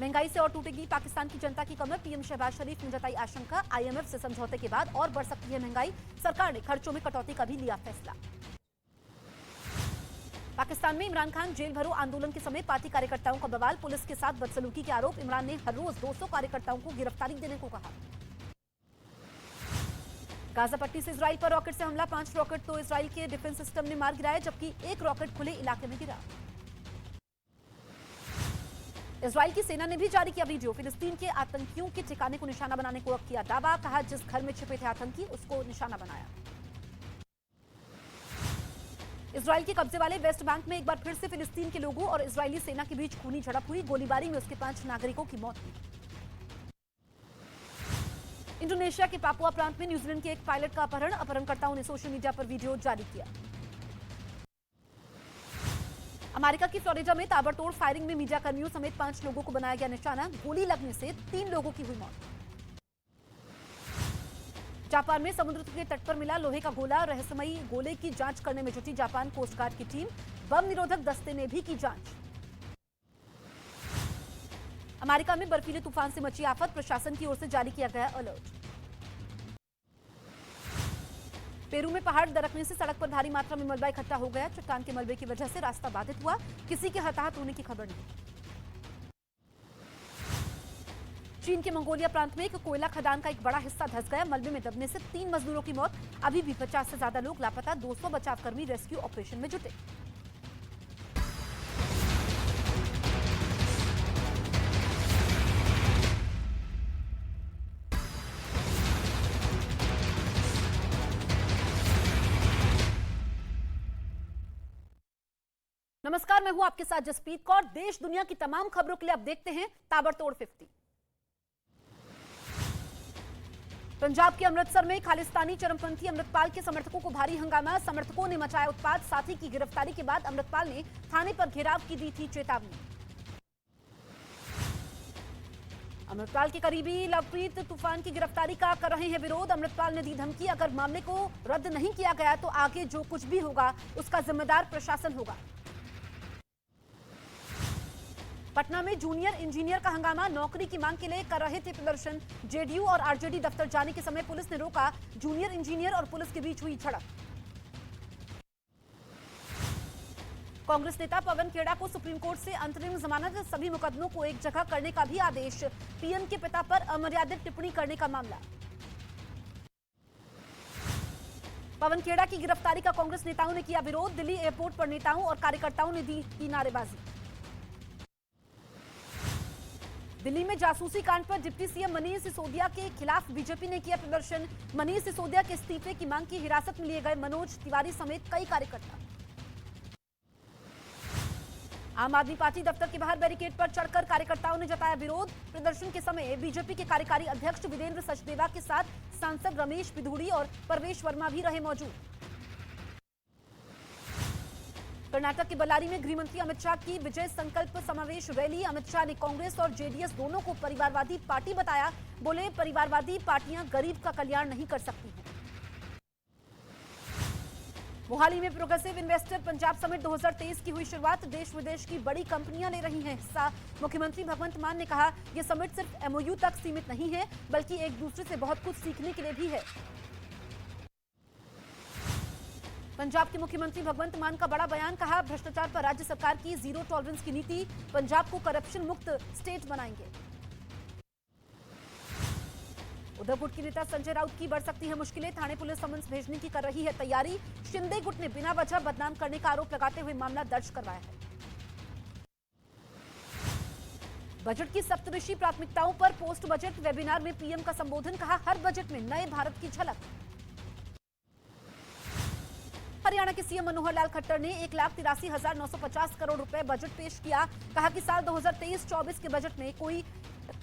महंगाई से और टूटेगी पाकिस्तान की जनता की कमर, पीएम शहबाज शरीफ ने जताई आशंका। आईएमएफ से समझौते के बाद और बढ़ सकती है महंगाई, सरकार ने खर्चों में कटौती का भी लिया फैसला। पाकिस्तान में इमरान खान जेल भरो आंदोलन के समय पार्टी कार्यकर्ताओं का बवाल, पुलिस के साथ बदसलूकी के आरोप। इमरान ने हर रोज 200 कार्यकर्ताओं को गिरफ्तारी देने को कहा। गाजा पट्टी से इजराइल पर रॉकेट से हमला, 5 रॉकेट तो इजराइल के डिफेंस सिस्टम ने मार गिराए, जबकि 1 रॉकेट खुले इलाके में गिरा। इजराइल की सेना ने भी जारी किया वीडियो, फिलिस्तीन के आतंकियों के ठिकाने को निशाना बनाने को किया दावा। कहा जिस घर में छिपे थे आतंकी उसको निशाना बनाया। इजराइल के कब्जे वाले वेस्ट बैंक में एक बार फिर से फिलिस्तीन के लोगों और इजरायली सेना के बीच खूनी झड़प हुई। गोलीबारी में उसके 5 नागरिकों की मौत हुई। इंडोनेशिया के पापुआ प्रांत में न्यूजीलैंड के एक पायलट का अपहरण, अपहरणकर्ताओं ने सोशल मीडिया पर वीडियो जारी किया। अमेरिका की फ्लोरिडा में ताबड़तोड़ फायरिंग में मीडिया कर्मियों समेत 5 लोगों को बनाया गया निशाना। गोली लगने से 3 लोगों की हुई मौत। जापान में समुद्र के तट पर मिला लोहे का गोला, रहस्यमयी गोले की जांच करने में जुटी जापान कोस्ट गार्ड की टीम। बम निरोधक दस्ते ने भी की जांच। अमेरिका में बर्फीले तूफान से मची आफत, प्रशासन की ओर से जारी किया गया अलर्ट। पेरू में पहाड़ दरकने से सड़क पर भारी मात्रा में मलबा इकट्ठा हो गया। चट्टान के मलबे की वजह से रास्ता बाधित हुआ, किसी के हताहत होने की खबर नहीं। चीन के मंगोलिया प्रांत में एक कोयला खदान का एक बड़ा हिस्सा धंस गया। मलबे में दबने से 3 मजदूरों की मौत। अभी भी 50 से ज्यादा लोग लापता। 200 बचावकर्मी रेस्क्यू ऑपरेशन में जुटे। नमस्कार, मैं हूं आपके साथ जसप्रीत कौर। देश दुनिया की तमाम खबरों के लिए अब देखते हैं ताबड़तोड़ 50। पंजाब के अमृतसर में खालिस्तानी चरमपंथी अमृतपाल के समर्थकों को भारी हंगामा। समर्थकों ने मचाया उत्पात। साथी की गिरफ्तारी के बाद अमृतपाल ने थाने पर घेराव की दी थी चेतावनी। अमृतपाल के करीबी लवप्रीत तूफान की गिरफ्तारी का कर रहे हैं विरोध। अमृतपाल ने दी धमकी, अगर मामले को रद्द नहीं किया गया तो आगे जो कुछ भी होगा उसका जिम्मेदार प्रशासन होगा। पटना में जूनियर इंजीनियर का हंगामा। नौकरी की मांग के लिए कर रहे थे प्रदर्शन। जेडीयू और आरजेडी दफ्तर जाने के समय पुलिस ने रोका। जूनियर इंजीनियर और पुलिस के बीच हुई झड़प। कांग्रेस नेता पवन खेड़ा को सुप्रीम कोर्ट से अंतरिम जमानत, सभी मुकदमों को एक जगह करने का भी आदेश। पीएम के पिता पर अमर्यादित टिप्पणी करने का मामला। पवन खेड़ा की गिरफ्तारी का कांग्रेस नेताओं ने किया विरोध। दिल्ली एयरपोर्ट पर नेताओं और कार्यकर्ताओं ने दी नारेबाजी। दिल्ली में जासूसी कांड पर डिप्टी सीएम मनीष सिसोदिया के खिलाफ बीजेपी ने किया प्रदर्शन। मनीष सिसोदिया के इस्तीफे की मांग की हिरासत में लिए गए मनोज तिवारी समेत कई कार्यकर्ता। आम आदमी पार्टी दफ्तर के बाहर बैरिकेड पर चढ़कर कार्यकर्ताओं ने जताया विरोध। प्रदर्शन के समय बीजेपी के कार्यकारी अध्यक्ष वीरेंद्र सचदेवा के साथ सांसद रमेश पिधूड़ी और परवेश वर्मा भी रहे मौजूद। कर्नाटक के बल्लारी में गृहमंत्री अमित शाह की विजय संकल्प समावेश रैली। अमित शाह ने कांग्रेस और जेडीएस दोनों को परिवारवादी पार्टी बताया। बोले, परिवारवादी पार्टियां गरीब का कल्याण नहीं कर सकती हैं। मोहाली में प्रोग्रेसिव इन्वेस्टर पंजाब समिट 2023 की हुई शुरुआत। देश विदेश की बड़ी कंपनियां ले रही हैं हिस्सा। मुख्यमंत्री भगवंत मान ने कहा, यह समिट सिर्फ एमओयू तक सीमित नहीं है, बल्कि एक दूसरे से बहुत कुछ सीखने के लिए भी है। पंजाब के मुख्यमंत्री भगवंत मान का बड़ा बयान, कहा भ्रष्टाचार पर राज्य सरकार की जीरो टॉलरेंस की नीति। पंजाब को करप्शन मुक्त स्टेट बनाएंगे। उधर गुट की नेता संजय राउत की बढ़ सकती है मुश्किलें। थाने पुलिस समन्स भेजने की कर रही है तैयारी। शिंदे गुट ने बिना वजह बदनाम करने का आरोप लगाते हुए मामला दर्ज करवाया है। बजट की सप्तऋषि प्राथमिकताओं पर पोस्ट बजट वेबिनार में पीएम का संबोधन, कहा हर बजट में नए भारत की झलक। हरियाणा के सीएम मनोहर लाल खट्टर ने 1,83,950 करोड़ रुपए बजट पेश किया। कहा कि साल 2023-24 के बजट में कोई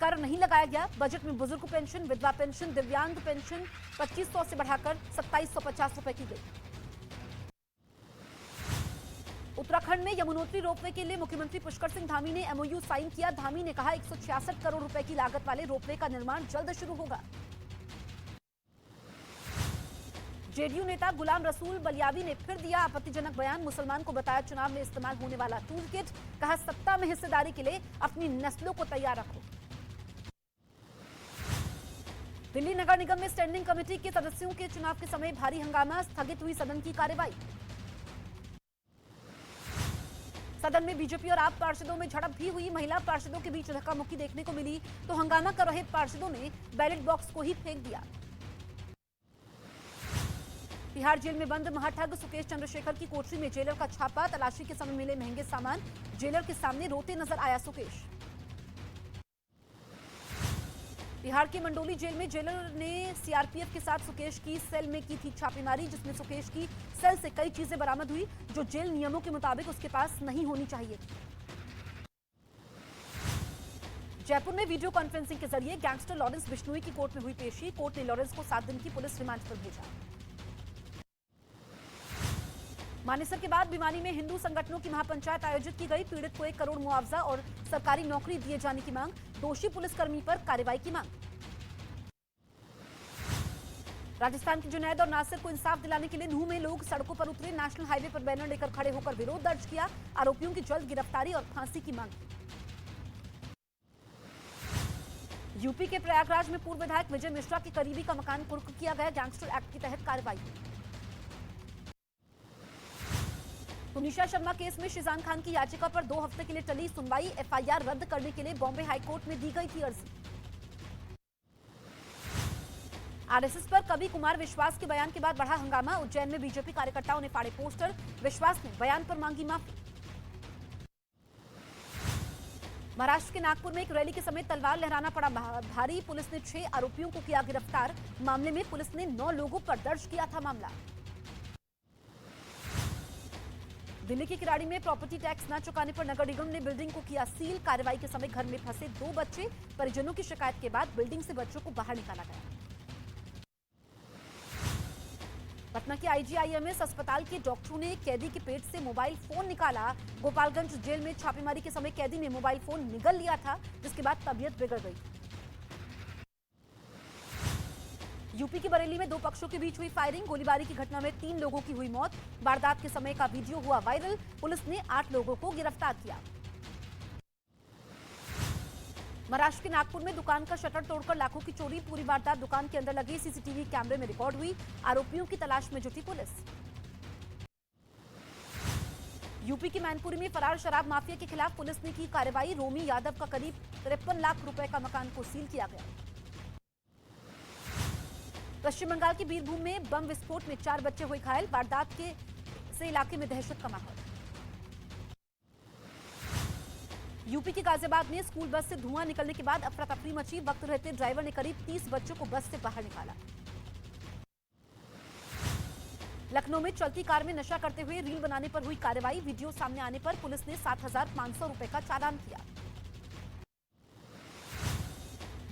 कर नहीं लगाया गया। बजट में बुजुर्ग पेंशन, विधवा पेंशन, दिव्यांग पेंशन 2500 से बढ़ाकर 2750 रुपए की गई। उत्तराखंड में यमुनोत्री रोपवे के लिए मुख्यमंत्री पुष्कर सिंह धामी ने एमओयू साइन किया। धामी ने कहा 166 करोड़ रुपए की लागत वाले रोपवे का निर्माण जल्द शुरू होगा। जेडीयू नेता गुलाम रसूल बलियावी ने फिर दिया आपत्तिजनक बयान। मुसलमान को बताया चुनाव में इस्तेमाल होने वाला टूल किट। कहा सत्ता में हिस्सेदारी के लिए अपनी नस्लों को तैयार रखो। दिल्ली नगर निगम में स्टैंडिंग कमेटी के सदस्यों के चुनाव के समय भारी हंगामा, स्थगित हुई सदन की कार्यवाही। सदन में बीजेपी और आप पार्षदों में झड़प भी हुई। महिला पार्षदों के बीच धक्का मुक्की देखने को मिली तो हंगामा कर रहे पार्षदों ने बैलेट बॉक्स को ही फेंक दिया। तिहाड़ जेल में बंद महाठग सुकेश चंद्रशेखर की कोठरी में जेलर का छापा। तलाशी के समय मिले महंगे सामान। जेलर के सामने रोते नजर आया सुकेश। तिहाड़ के मंडोली जेल में जेलर ने सीआरपीएफ के साथ सुकेश की सेल में की थी छापेमारी, जिसमें सुकेश की सेल से कई चीजें बरामद हुई जो जेल नियमों के मुताबिक उसके पास नहीं होनी चाहिए। जयपुर में वीडियो कॉन्फ्रेंसिंग के जरिए गैंगस्टर लॉरेंस बिश्नोई की कोर्ट में हुई पेशी। कोर्ट ने लॉरेंस को 7 दिन की पुलिस रिमांड पर भेजा। मानेसर के बाद भिवानी में हिंदू संगठनों की महापंचायत आयोजित की गई। पीड़ित को 1 करोड़ मुआवजा और सरकारी नौकरी दिए जाने की मांग। दोषी पुलिसकर्मी पर कार्रवाई की मांग। राजस्थान के जुनैद और नासिर को इंसाफ दिलाने के लिए नूंह में लोग सड़कों पर उतरे। नेशनल हाईवे पर बैनर लेकर खड़े होकर विरोध दर्ज किया। आरोपियों की जल्द गिरफ्तारी और फांसी की मांग। यूपी के प्रयागराज में पूर्व विधायक विजय मिश्रा के करीबी का मकान कुर्क किया गया। गैंगस्टर एक्ट के तहत कार्रवाई। तुनिशा शर्मा केस में शिजान खान की याचिका पर 2 हफ्ते के लिए टली सुनवाई। एफआईआर रद्द करने के लिए बॉम्बे हाईकोर्ट में दी गई थी अर्जी। आरएसएस पर कवि कुमार विश्वास के बयान के बाद बढ़ा हंगामा। उज्जैन में बीजेपी कार्यकर्ताओं ने फाड़े पोस्टर। विश्वास ने बयान पर मांगी माफी। महाराष्ट्र के नागपुर में एक रैली के समय तलवार लहराना पड़ा भारी। पुलिस ने 6 आरोपियों को किया गिरफ्तार। मामले में पुलिस ने 9 लोगों पर दर्ज किया था मामला। दिल्ली के किराड़ी में प्रॉपर्टी टैक्स न चुकाने पर नगर निगम ने बिल्डिंग को किया सील। कार्रवाई के समय घर में फंसे 2 बच्चे। परिजनों की शिकायत के बाद बिल्डिंग से बच्चों को बाहर निकाला गया। पटना के आईजीआईएमएस अस्पताल के डॉक्टरों ने कैदी के पेट से मोबाइल फोन निकाला। गोपालगंज जेल में छापेमारी के समय कैदी ने मोबाइल फोन निगल लिया था, जिसके बाद तबीयत बिगड़ गई। यूपी की बरेली में 2 पक्षों के बीच हुई फायरिंग। गोलीबारी की घटना में 3 लोगों की हुई मौत। वारदात के समय का वीडियो हुआ वायरल। पुलिस ने 8 लोगों को गिरफ्तार किया। महाराष्ट्र के नागपुर में दुकान का शटर तोड़कर लाखों की चोरी। पूरी वारदात दुकान के अंदर लगे सीसीटीवी कैमरे में रिकॉर्ड हुई। आरोपियों की तलाश में जुटी पुलिस। यूपी की मैनपुरी में फरार शराब माफिया के खिलाफ पुलिस ने की कार्रवाई। रोमी यादव का करीब 53 लाख रुपए का मकान को सील किया गया। पश्चिम बंगाल के बीरभूम में बम विस्फोट में 4 बच्चे हुए घायल। वारदात से इलाके में दहशत का माहौल। यूपी के गाजियाबाद में स्कूल बस से धुआं निकलने के बाद अफरा तफरी मची। वक्त रहते ड्राइवर ने करीब 30 बच्चों को बस से बाहर निकाला। लखनऊ में चलती कार में नशा करते हुए रील बनाने पर हुई कार्रवाई। वीडियो सामने आने पर पुलिस ने 7,500 रुपए का चालान किया।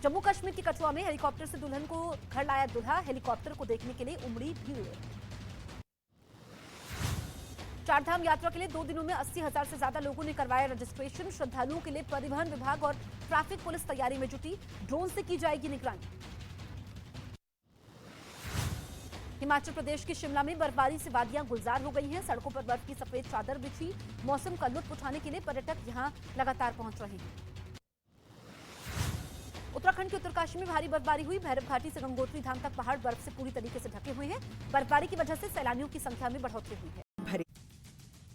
जम्मू कश्मीर के कठुआ में हेलीकॉप्टर से दुल्हन को घर लाया दूल्हा। हेलीकॉप्टर को देखने के लिए उमड़ी भीड़। 4 धाम यात्रा के लिए 2 दिनों में 80,000 से ज्यादा लोगों ने करवाया रजिस्ट्रेशन। श्रद्धालुओं के लिए परिवहन विभाग और ट्रैफिक पुलिस तैयारी में जुटी। ड्रोन से की जाएगी निगरानी। हिमाचल प्रदेश के शिमला में बर्फबारी से वादियां गुलजार हो गई हैं। सड़कों पर बर्फ की सफेद चादर बिछी। मौसम का लुत्फ उठाने के लिए पर्यटक यहां लगातार पहुंच रहे हैं। उत्तराखंड के उत्तरकाशी में भारी बर्फबारी हुई। भैरव घाटी से गंगोत्री धाम तक पहाड़ बर्फ से पूरी तरीके से ढके हुए हैं। बर्फबारी की वजह से सैलानियों की संख्या में बढ़ोतरी हुई है।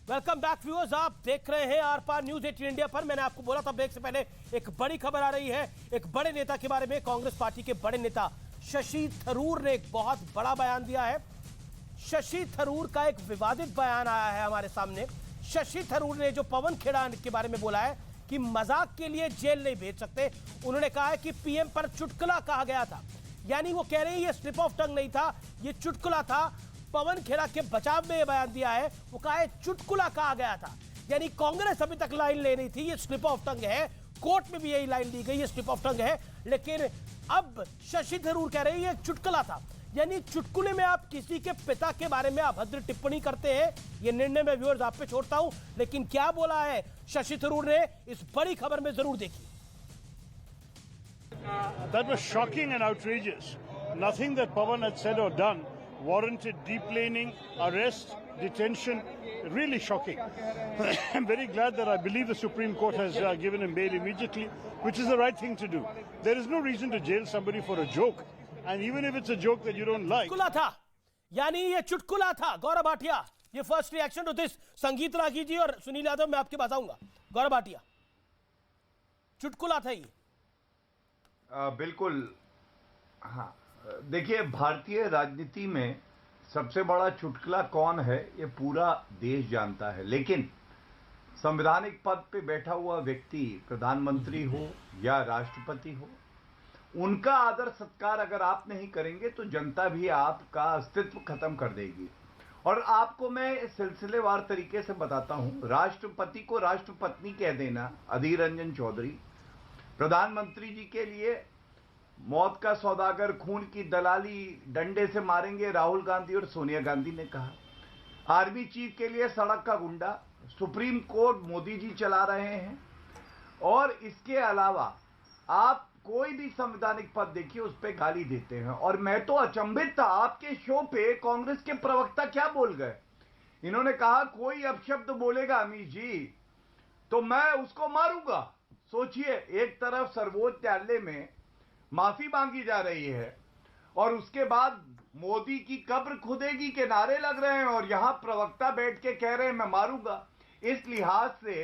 वेलकम बैक व्यूअर्स, आप देख रहे हैं आर पार न्यूज 18 इंडिया पर। मैंने आपको बोला था ब्रेक से पहले एक बड़ी खबर आ रही है एक बड़े नेता के बारे में। कांग्रेस पार्टी के बड़े नेता शशि थरूर ने एक बहुत बड़ा बयान दिया है। शशि थरूर का एक विवादित बयान आया है हमारे सामने। शशि थरूर ने जो पवन खेड़ा के बारे में बोला है कि मजाक के लिए जेल नहीं भेज सकते। उन्होंने कहा है कि पीएम पर चुटकुला कहा गया था। यानी वो कह रहे हैं ये स्लिप ऑफ टंग नहीं था, ये चुटकुला था। पवन खेड़ा के बचाव में ये बयान दिया है। वो कहा है चुटकुला कहा गया था। यानी कांग्रेस अभी तक लाइन ले रही थी ये स्लिप ऑफ टंग है। कोर्ट में भी यही लाइन दी गई ये स्लिप ऑफ टंग है। लेकिन अब शशि थरूर कह रहे हैं ये चुटकुला था। यानी चुटकुले में आप किसी के पिता के बारे में अभद्र टिप्पणी करते हैं। ये निर्णय मैं व्यूअर्स आप पे छोड़ता हूं। लेकिन क्या बोला है शशि थरूर ने, इस बड़ी खबर में जरूर देखिए। That was shocking and outrageous. Nothing that Pawan had said or done warranted deplaning, arrest, detention. Really shocking. I'm very glad that I believe the Supreme Court has given him bail immediately, which is the right thing to do. There is no reason to jail somebody for a joke. And even if it's a joke that you don't like. चुटकुला था, यानी ये चुटकुला था। गौरव भाटिया, ये first reaction to this. संगीत रागी जी और सुनील यादव मैं आपके पास आऊंगा। गौरव भाटिया, चुटकुला था ये। बिल्कुल हाँ। देखिए, भारतीय राजनीति में सबसे बड़ा चुटकुला कौन है ये पूरा देश जानता है। लेकिन संवैधानिक पद पे बैठा हुआ व्यक्ति, प्रधानमंत्री हो या राष्ट्रपति हो, उनका आदर सत्कार अगर आप नहीं करेंगे तो जनता भी आपका अस्तित्व खत्म कर देगी। और आपको मैं सिलसिलेवार तरीके से बताता हूं। राष्ट्रपति को राष्ट्रपत्नी कह देना अधीर रंजन चौधरी। प्रधानमंत्री जी के लिए मौत का सौदागर, खून की दलाली डंडे से मारेंगे राहुल गांधी और सोनिया गांधी ने कहा। आर्मी चीफ के लिए सड़क का गुंडा, सुप्रीम कोर्ट मोदी जी चला रहे हैं। और इसके अलावा आप कोई भी संवैधानिक पद देखिए उस पे गाली देते हैं। और मैं तो अचंभित था, आपके शो पे कांग्रेस के प्रवक्ता क्या बोल गए, इन्होंने कहा कोई अपशब्द बोलेगा अमीश जी तो मैं उसको मारूंगा। सोचिए, एक तरफ सर्वोच्च न्यायालय में माफी मांगी जा रही है और उसके बाद मोदी की कब्र खुदेगी के नारे लग रहे हैं और यहां प्रवक्ता बैठ के कह रहे हैं मैं मारूंगा। इस लिहाज से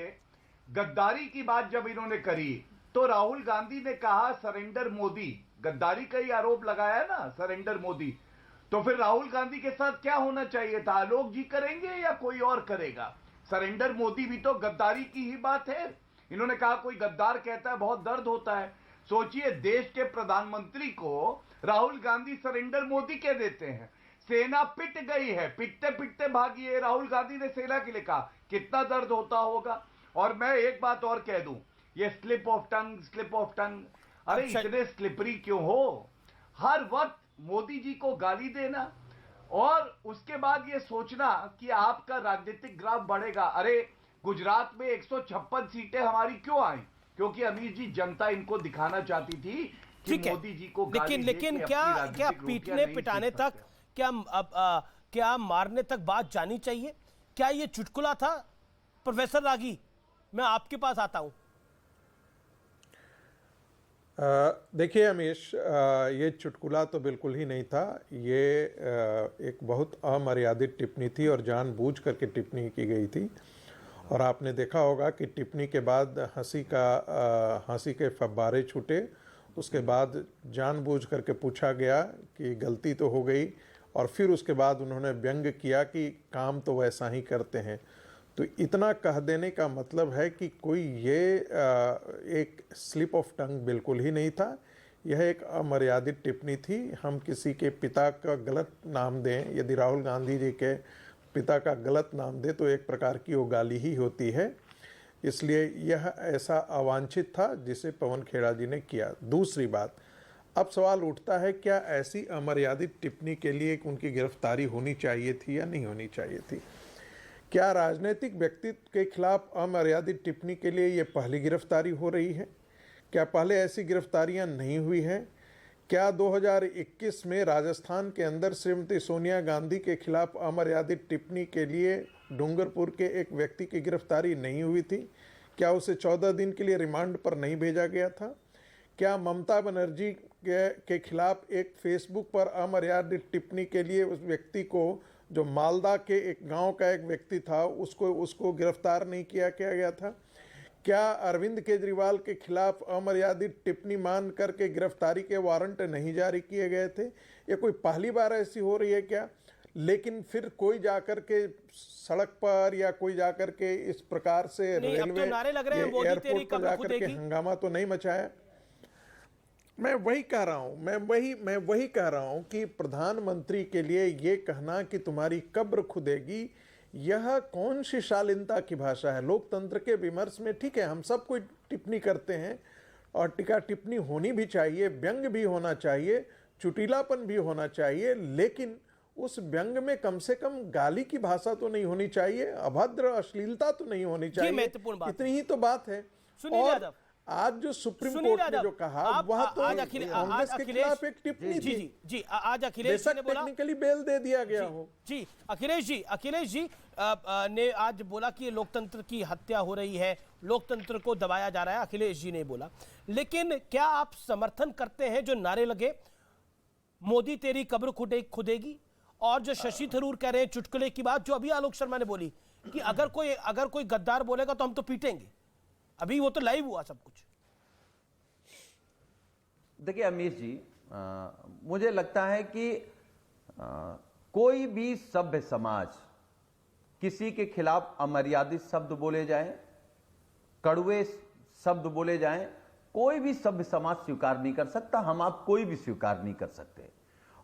गद्दारी की बात जब इन्होंने करी तो राहुल गांधी ने कहा सरेंडर मोदी, गद्दारी का ही आरोप लगाया ना, सरेंडर मोदी। तो फिर राहुल गांधी के साथ क्या होना चाहिए था, आलोक जी करेंगे या कोई और करेगा? सरेंडर मोदी भी तो गद्दारी की ही बात है। इन्होंने कहा कोई गद्दार कहता है बहुत दर्द होता है। सोचिए, देश के प्रधानमंत्री को राहुल गांधी सरेंडर मोदी कह देते हैं। सेना पिट गई है, पिटते पिटते भागी है, राहुल गांधी ने सेना के लिए कहा, कितना दर्द होता होगा। और मैं एक बात और कह दूं, ये स्लिप ऑफ टंग, अरे इतने स्लिपरी क्यों हो? हर वक्त मोदी जी को गाली देना और उसके बाद ये सोचना कि आपका राजनीतिक ग्राफ बढ़ेगा। अरे गुजरात में 156 सीटें हमारी क्यों आई? क्योंकि अमीर जी जनता इनको दिखाना चाहती थी कि मोदी जी को गाली लेकिन क्या पीटने पिटाने तक, क्या मारने तक बात जानी चाहिए? क्या ये चुटकुला था? प्रोफेसर रागी, मैं आपके पास आता हूं। देखिए अमीश, ये चुटकुला तो बिल्कुल ही नहीं था। ये एक बहुत अमर्यादित टिप्पणी थी और जानबूझ करके टिप्पणी की गई थी। और आपने देखा होगा कि टिप्पणी के बाद हंसी के फव्वारे छूटे। उसके बाद जानबूझ करके पूछा गया कि गलती तो हो गई, और फिर उसके बाद उन्होंने व्यंग किया कि काम तो वैसा ही करते हैं। तो इतना कह देने का मतलब है कि कोई ये एक स्लिप ऑफ टंग बिल्कुल ही नहीं था। यह एक अमर्यादित टिप्पणी थी। हम किसी के पिता का गलत नाम दें, यदि राहुल गांधी जी के पिता का गलत नाम दे तो एक प्रकार की वो गाली ही होती है। इसलिए यह ऐसा अवांछित था जिसे पवन खेड़ा जी ने किया। दूसरी बात, अब सवाल उठता है क्या ऐसी अमर्यादित टिप्पणी के लिए उनकी गिरफ्तारी होनी चाहिए थी या नहीं होनी चाहिए थी? क्या राजनीतिक व्यक्तित्व के खिलाफ अमर्यादित टिप्पणी के लिए ये पहली गिरफ्तारी हो रही है? क्या पहले ऐसी गिरफ्तारियां नहीं हुई हैं? क्या 2021 में राजस्थान के अंदर श्रीमती सोनिया गांधी के खिलाफ अमर्यादित टिप्पणी के लिए डूंगरपुर के एक व्यक्ति की गिरफ्तारी नहीं हुई थी? क्या उसे 14 दिन के लिए रिमांड पर नहीं भेजा गया था? क्या ममता बनर्जी के खिलाफ एक फेसबुक पर अमर्यादित टिप्पणी के लिए उस व्यक्ति को, जो मालदा के एक गांव का एक व्यक्ति था, उसको गिरफ्तार नहीं किया गया था? क्या अरविंद केजरीवाल के खिलाफ अमर्यादित टिप्पणी मान करके गिरफ्तारी के वारंट नहीं जारी किए गए थे? ये कोई पहली बार ऐसी हो रही है क्या? लेकिन फिर कोई जाकर के सड़क पर या कोई जाकर के इस प्रकार से रेलवे एयरपोर्ट पर जाकर के हंगामा तो नहीं मचाया। मैं वही कह रहा हूं कि प्रधानमंत्री के लिए ये कहना कि तुम्हारी कब्र खुदेगी, यह कौन सी शालीनता की भाषा है? लोकतंत्र के विमर्श में ठीक है, हम सब कोई टिप्पणी करते हैं और टीका टिप्पणी होनी भी चाहिए, व्यंग भी होना चाहिए, चुटीलापन भी होना चाहिए, लेकिन उस व्यंग में कम से कम गाली की भाषा तो नहीं होनी चाहिए, अभद्र अश्लीलता तो नहीं होनी चाहिए। इतनी ही तो बात है। और आज जो सुप्रीम कोर्ट ने जो कहा वह तो कांग्रेस के खिलाफ एक टिप्पणी थी। जी आज अखिलेश जी ने बोला, टेक्निकली बेल दे दिया गया हो। जी अखिलेश जी ने आज बोला कि लोकतंत्र की हत्या हो रही है, लोकतंत्र को दबाया जा रहा है, अखिलेश जी ने बोला। लेकिन क्या आप समर्थन करते हैं जो नारे लगे मोदी तेरी कब्र खुदेगी, और जो शशि थरूर कह रहे हैं चुटकुले की बात जो अभी आलोक शर्मा ने बोली कि अगर कोई गद्दार बोलेगा तो हम तो पीटेंगे? अभी वो तो लाइव हुआ सब कुछ। देखिए अमीश जी, मुझे लगता है कि कोई भी सभ्य समाज किसी के खिलाफ अमर्यादित शब्द बोले जाएं, कड़वे शब्द बोले जाएं, कोई भी सभ्य समाज स्वीकार नहीं कर सकता। हम आप कोई भी स्वीकार नहीं कर सकते।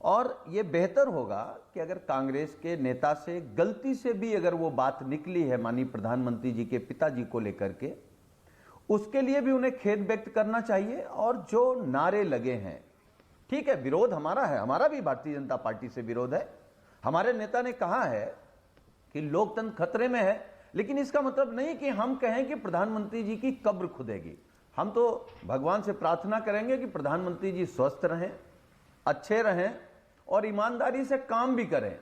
और यह बेहतर होगा कि अगर कांग्रेस के नेता से गलती से भी अगर वो बात निकली है माननीय प्रधानमंत्री जी के पिताजी को लेकर के, उसके लिए भी उन्हें खेद व्यक्त करना चाहिए। और जो नारे लगे हैं, ठीक है, विरोध हमारा है, हमारा भी भारतीय जनता पार्टी से विरोध है। हमारे नेता ने कहा है कि लोकतंत्र खतरे में है, लेकिन इसका मतलब नहीं कि हम कहें कि प्रधानमंत्री जी की कब्र खुदेगी। हम तो भगवान से प्रार्थना करेंगे कि प्रधानमंत्री जी स्वस्थ रहें, अच्छे रहें और ईमानदारी से काम भी करें।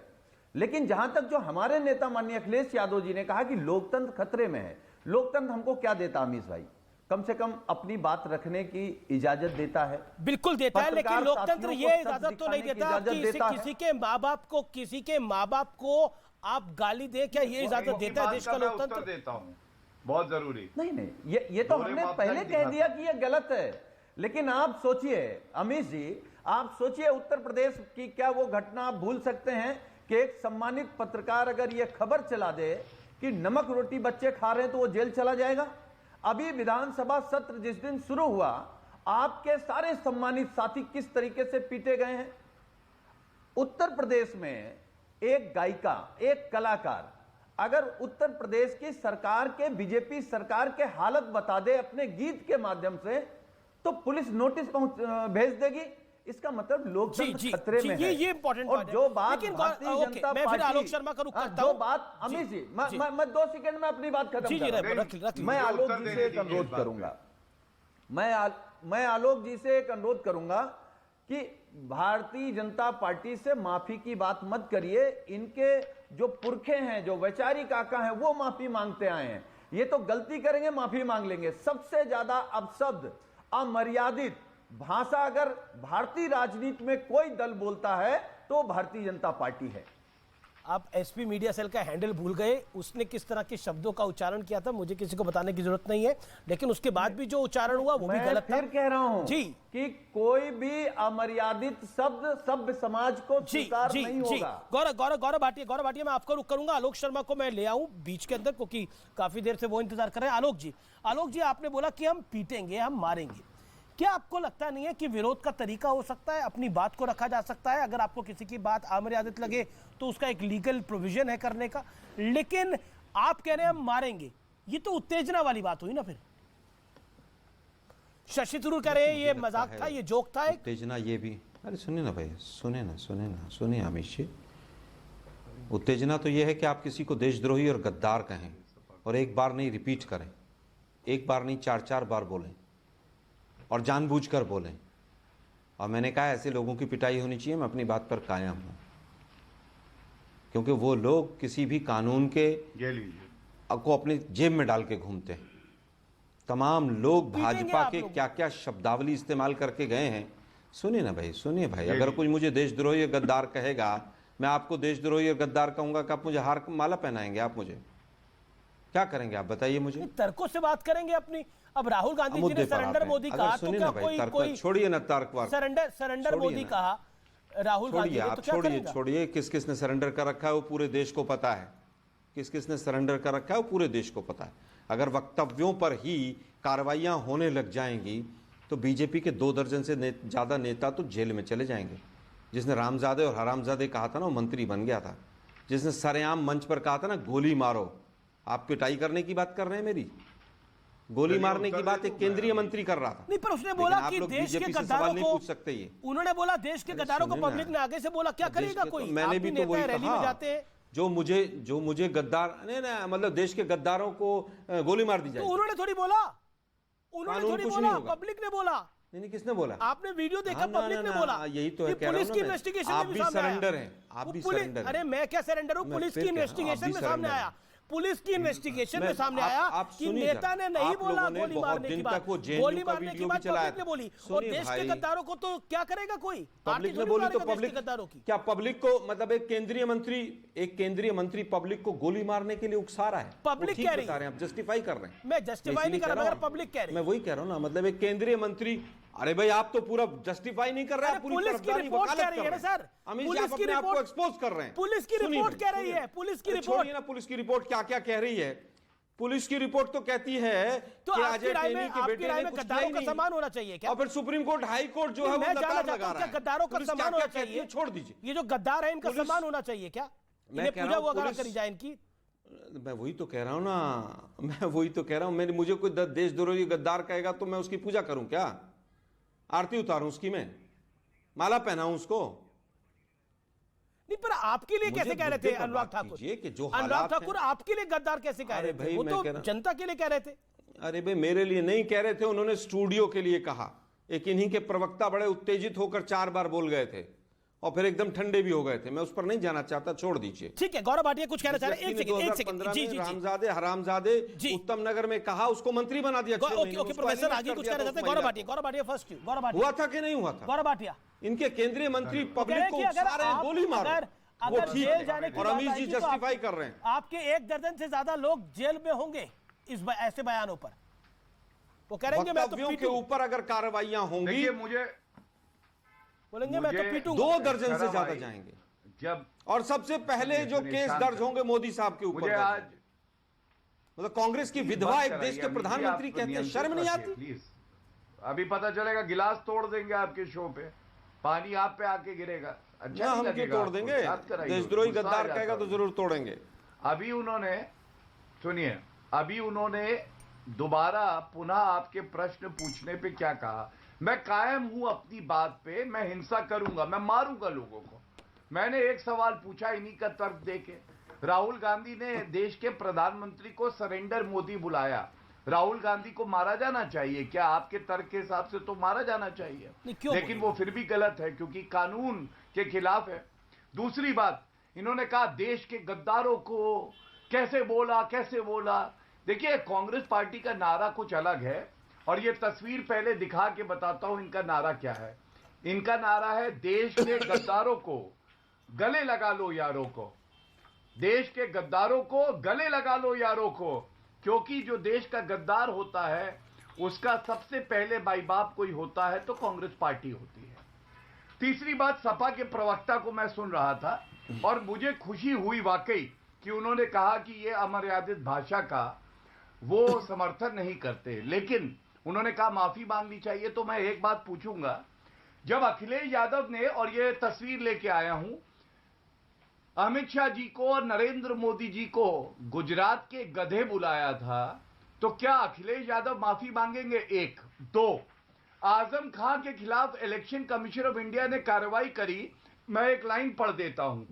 लेकिन जहां तक जो हमारे नेता माननीय अखिलेश यादव जी ने कहा कि लोकतंत्र खतरे में है, लोकतंत्र हमको क्या देता अमीश भाई? कम से कम अपनी बात रखने की इजाजत देता है। बिल्कुल देता है, लेकिन लोकतंत्र ये इजाजत तो नहीं देता कि किसी के माँ बाप को आप गाली दे, क्या ये इजाजत देता है देश का लोकतंत्र? देता हूं, बहुत जरूरी। नहीं, ये तो हमने पहले कह दिया कि ये गलत है। लेकिन आप सोचिए अमीश जी, आप सोचिए उत्तर प्रदेश की क्या वो घटना आप भूल सकते हैं कि एक सम्मानित पत्रकार अगर ये खबर चला दे कि नमक रोटी बच्चे खा रहे हैं तो वो जेल चला जाएगा? अभी विधानसभा सत्र जिस दिन शुरू हुआ, आपके सारे सम्मानित साथी किस तरीके से पीटे गए हैं। उत्तर प्रदेश में एक गायिका, एक कलाकार अगर उत्तर प्रदेश की सरकार के, बीजेपी सरकार के हालत बता दे अपने गीत के माध्यम से, तो पुलिस नोटिस भेज देगी। इसका मतलब लोकतंत्र खतरे में है। ये इंपॉर्टेंट और जो बात भारतीय जनता मैं फिर आलोक शर्मा का रुख करता हूं। जो बात अमीश जी, मैं 2 सेकंड में अपनी बात खत्म कर, मैं आलोक जी से एक अनुरोध करूंगा, मैं आलोक जी से एक अनुरोध करूंगा कि भारतीय जनता पार्टी से माफी की बात मत करिए। इनके जो पुरखे हैं, जो वैचारिक आका हैं, वो माफी मांगते आए हैं। ये तो गलती करेंगे माफी मांग लेंगे। सबसे ज्यादा अपशब्द, अमर्यादित भाषा अगर भारतीय राजनीति में कोई दल बोलता है तो भारतीय जनता पार्टी है। आप एसपी मीडिया सेल का हैंडल भूल गए, उसने किस तरह के शब्दों का उच्चारण किया था मुझे किसी को बताने की जरूरत नहीं है, लेकिन उसके बाद भी जो उच्चारण हुआ वो भी गलत था। फिर कह रहा हूं जी कि कोई भी अमर्यादित शब्द सभ्य समाज को स्वीकार नहीं होगा। गौरव भाटिया मैं आपको रुक करूंगा। आलोक शर्मा को मैं ले आऊं बीच के अंदर, क्योंकि काफी देर से वो इंतजार कर रहे हैं। आलोक जी आपने बोला कि हम पीटेंगे, हम मारेंगे, क्या आपको लगता नहीं है कि विरोध का तरीका हो सकता है, अपनी बात को रखा जा सकता है? अगर आपको किसी की बात अमर्यादित लगे तो उसका एक लीगल प्रोविजन है करने का, लेकिन आप कह रहे हैं हम मारेंगे, ये तो उत्तेजना वाली बात हुई ना। फिर शशि थरूर कह रहे हैं ये मजाक था, ये जोक था। उत्तेजना ये भी, अरे सुनिए ना भाई, सुनिए अमीश जी, उत्तेजना तो ये है कि आप किसी को देशद्रोही और गद्दार कहें और एक बार नहीं रिपीट करें, एक बार नहीं 4-4 बार बोलें और जानबूझकर बोलें। और मैंने कहा ऐसे लोगों की पिटाई होनी चाहिए। मैं अपनी बात पर कायम हूं, क्योंकि वो लोग किसी भी कानून के को अपनी जेब में डाल के घूमते हैं। तमाम लोग भाजपा के क्या क्या शब्दावली इस्तेमाल करके गए हैं। सुनिए भाई, अगर कोई मुझे देशद्रोही और गद्दार कहेगा, मैं आपको देशद्रोही और गद्दार कहूंगा कि आप मुझे हार माला पहनाएंगे? आप मुझे क्या करेंगे? आप बताइए मुझे। तर्कों से बात करेंगे अपनी। अब राहुल गांधी जी ने सरेंडर मोदी कहा तो क्या कोई छोड़िए ना तर्कवार, सरेंडर मोदी कहा राहुल गांधी ने, तो क्या करेंगे? छोड़िए, किस किस ने सरेंडर कर रखा है वो पूरे देश को पता है। किस किस ने सरेंडर कर रखा है वो पूरे देश को पता है। अगर वक्तव्यों पर ही कार्रवाइयां होने लग जाएंगी तो बीजेपी के 2 दर्जन से ज्यादा नेता तो जेल में चले जाएंगे। जिसने रामजादे और हरामजादे कहा था ना, वो मंत्री बन गया था। जिसने सरेआम मंच पर कहा था ना गोली मारो, आप पिटाई करने की बात कर रहे हैं मेरी, गोली मारने की बात एक केंद्रीय मंत्री कर रहा था। नहीं, पर उसने बोला कि देश के गद्दारों को पूछ सकते ये। उन्होंने बोला देश के गद्दारों को पब्लिक ने आगे से बोला, क्या करेगा कोई? मैंने भी तो वही रैली में जाते हैं, जो मुझे गद्दार नहीं, मतलब देश के गद्दारों को गोली मार दी जाए। तो उन्होंने थोड़ी बोला, पब्लिक ने बोला। नहीं, किसने बोला? आपने वीडियो देखा, पब्लिक ने बोला। यही तो है, पुलिस की इन्वेस्टिगेशन में भी सरेंडर है, आप भी सरेंडर। अरे मैं क्या सरेंडर हूं? पुलिस की इन्वेस्टिगेशन में सामने आया, पुलिस की इन्वेस्टिगेशन में सामने आया कि नेता ने नहीं बोला गोली मारने की बात। गोली मारने की बात पब्लिक ने बोली, और देश के गद्दारों को तो क्या करेगा कोई? पब्लिक ने बोली तो पब्लिक गद्दारों की क्या? पब्लिक को मतलब एक केंद्रीय मंत्री पब्लिक को गोली मारने के लिए उकसा रहा है। पब्लिक कह रही है, आप जस्टिफाई कर रहे हैं। मैं जस्टिफाई नहीं कर रहा, मगर पब्लिक कह रही है। मैं वही कह रहा हूं ना, मतलब एक केंद्रीय मंत्री। अरे भाई आप तो पूरा जस्टिफाई नहीं कर रहे हैं, पुलिस की रिपोर्ट कह रही है ना सर, पुलिस की रिपोर्ट को एक्सपोज कर रहे हैं। पुलिस की रिपोर्ट कह रही है, पुलिस की रिपोर्ट। ना पुलिस की रिपोर्ट क्या क्या कह रही है? पुलिस की रिपोर्ट तो कहती है कि अजय टेनी के बेटे ने कुछ गद्दारों का सम्मान होना चाहिए क्या? और फिर सुप्रीम कोर्ट, हाई कोर्ट जो है वो नकार लगा रहा है। गद्दारों का सम्मान होना चाहिए? छोड़ दीजिए, ये जो गद्दार है इनका सम्मान होना चाहिए क्या? इन्हें पूजा वगैरह करी जाए इनकी? मैं वही तो कह रहा हूं ना, मुझे कोई देशद्रोही गद्दार कहेगा तो मैं उसकी पूजा करूं क्या? आरती उतारूं उसकी, मैं माला पहनाऊं उसको? नहीं, पर आपके लिए कैसे कह रहे थे अनुराग ठाकुर? कि जो अनुराग ठाकुर आपके लिए गद्दार कैसे कह रहे थे? वो तो जनता के लिए कह रहे थे। अरे भाई मेरे लिए नहीं कह रहे थे, उन्होंने स्टूडियो के लिए कहा। एक इन्हीं के प्रवक्ता बड़े उत्तेजित होकर 4 बार बोल गए थे और फिर एकदम ठंडे भी हो गए थे। मैं उस पर नहीं जाना चाहता, छोड़ दीजिए। ठीक है, गौरव भाटिया कुछ कहना चाह रहे हैं। एक सेकंड। जी जी रामजादे हरामजादे उत्तम नगर में कहा, उसको मंत्री बना दिया। ओके प्रोफेसर आगे कुछ कहना चाहते हैं। गौरव भाटिया फर्स्ट क्यों? गौरव भाटिया हुआ था कि नहीं हुआ था? गौरव भाटिया इनके केंद्रीय मंत्री पब्लिक को उकसा रहे हैं, गोली मारो। अगर जेल जाने की और अमीश जी जस्टिफाई कर रहे हैं। आपके 1 दर्जन से ज्यादा लोग जेल में होंगे इस ऐसे बयानों पर। वो करेंगे मैं तो के ऊपर अगर कार्रवाइयां होंगी, मुझे बोलेंगे मैं तो पीटूंगा। 2 दर्जन से ज्यादा जाएंगे। जब और सबसे पहले जो केस दर्ज होंगे मोदी साहब के ऊपर। आज मतलब कांग्रेस की विधवा एक देश के प्रधानमंत्री कहते हैं, शर्म नहीं आती? प्लीज, अभी पता चलेगा गिलास तोड़ देंगे आपके शो पे, पानी आप पे आके गिरेगा। अच्छा हम क्यों तोड़ देंगे? देशद्रोही गद्दार कहेगा तो जरूर तोड़ेंगे। अभी उन्होंने, सुनिए, अभी उन्होंने दोबारा पुनः आपके प्रश्न पूछने पे क्या कहा? मैं कायम हूं अपनी बात पे, मैं हिंसा करूंगा, मैं मारूंगा लोगों को। मैंने एक सवाल पूछा इन्हीं का तर्क देके। राहुल गांधी ने देश के प्रधानमंत्री को सरेंडर मोदी बुलाया। राहुल गांधी को मारा जाना चाहिए क्या? आपके तर्क के हिसाब से तो मारा जाना चाहिए, लेकिन वो फिर भी गलत है क्योंकि कानून के खिलाफ है। दूसरी बात, इन्होंने कहा देश के गद्दारों को कैसे बोला। देखिए, कांग्रेस पार्टी का नारा कुछ अलग है और ये तस्वीर पहले दिखा के बताता हूं इनका नारा क्या है। इनका नारा है देश के गद्दारों को गले लगा लो यारों को। देश के गद्दारों को गले लगा लो यारों को, क्योंकि जो देश का गद्दार होता है उसका सबसे पहले माई बाप कोई होता है तो कांग्रेस पार्टी होती है। तीसरी बात, सपा के प्रवक्ता को मैं सुन रहा था और मुझे खुशी हुई वाकई कि उन्होंने कहा कि ये अमर्यादित भाषा का वो समर्थन नहीं करते, लेकिन उन्होंने कहा माफी मांगनी चाहिए। तो मैं एक बात पूछूंगा, जब अखिलेश यादव ने, और ये तस्वीर लेके आया हूं, अमित शाह जी को और नरेंद्र मोदी जी को गुजरात के गधे बुलाया था, तो क्या अखिलेश यादव माफी मांगेंगे? 1, 2, आजम खान के खिलाफ इलेक्शन कमीशन ऑफ इंडिया ने कार्रवाई करी। मैं एक लाइन पढ़ देता हूं।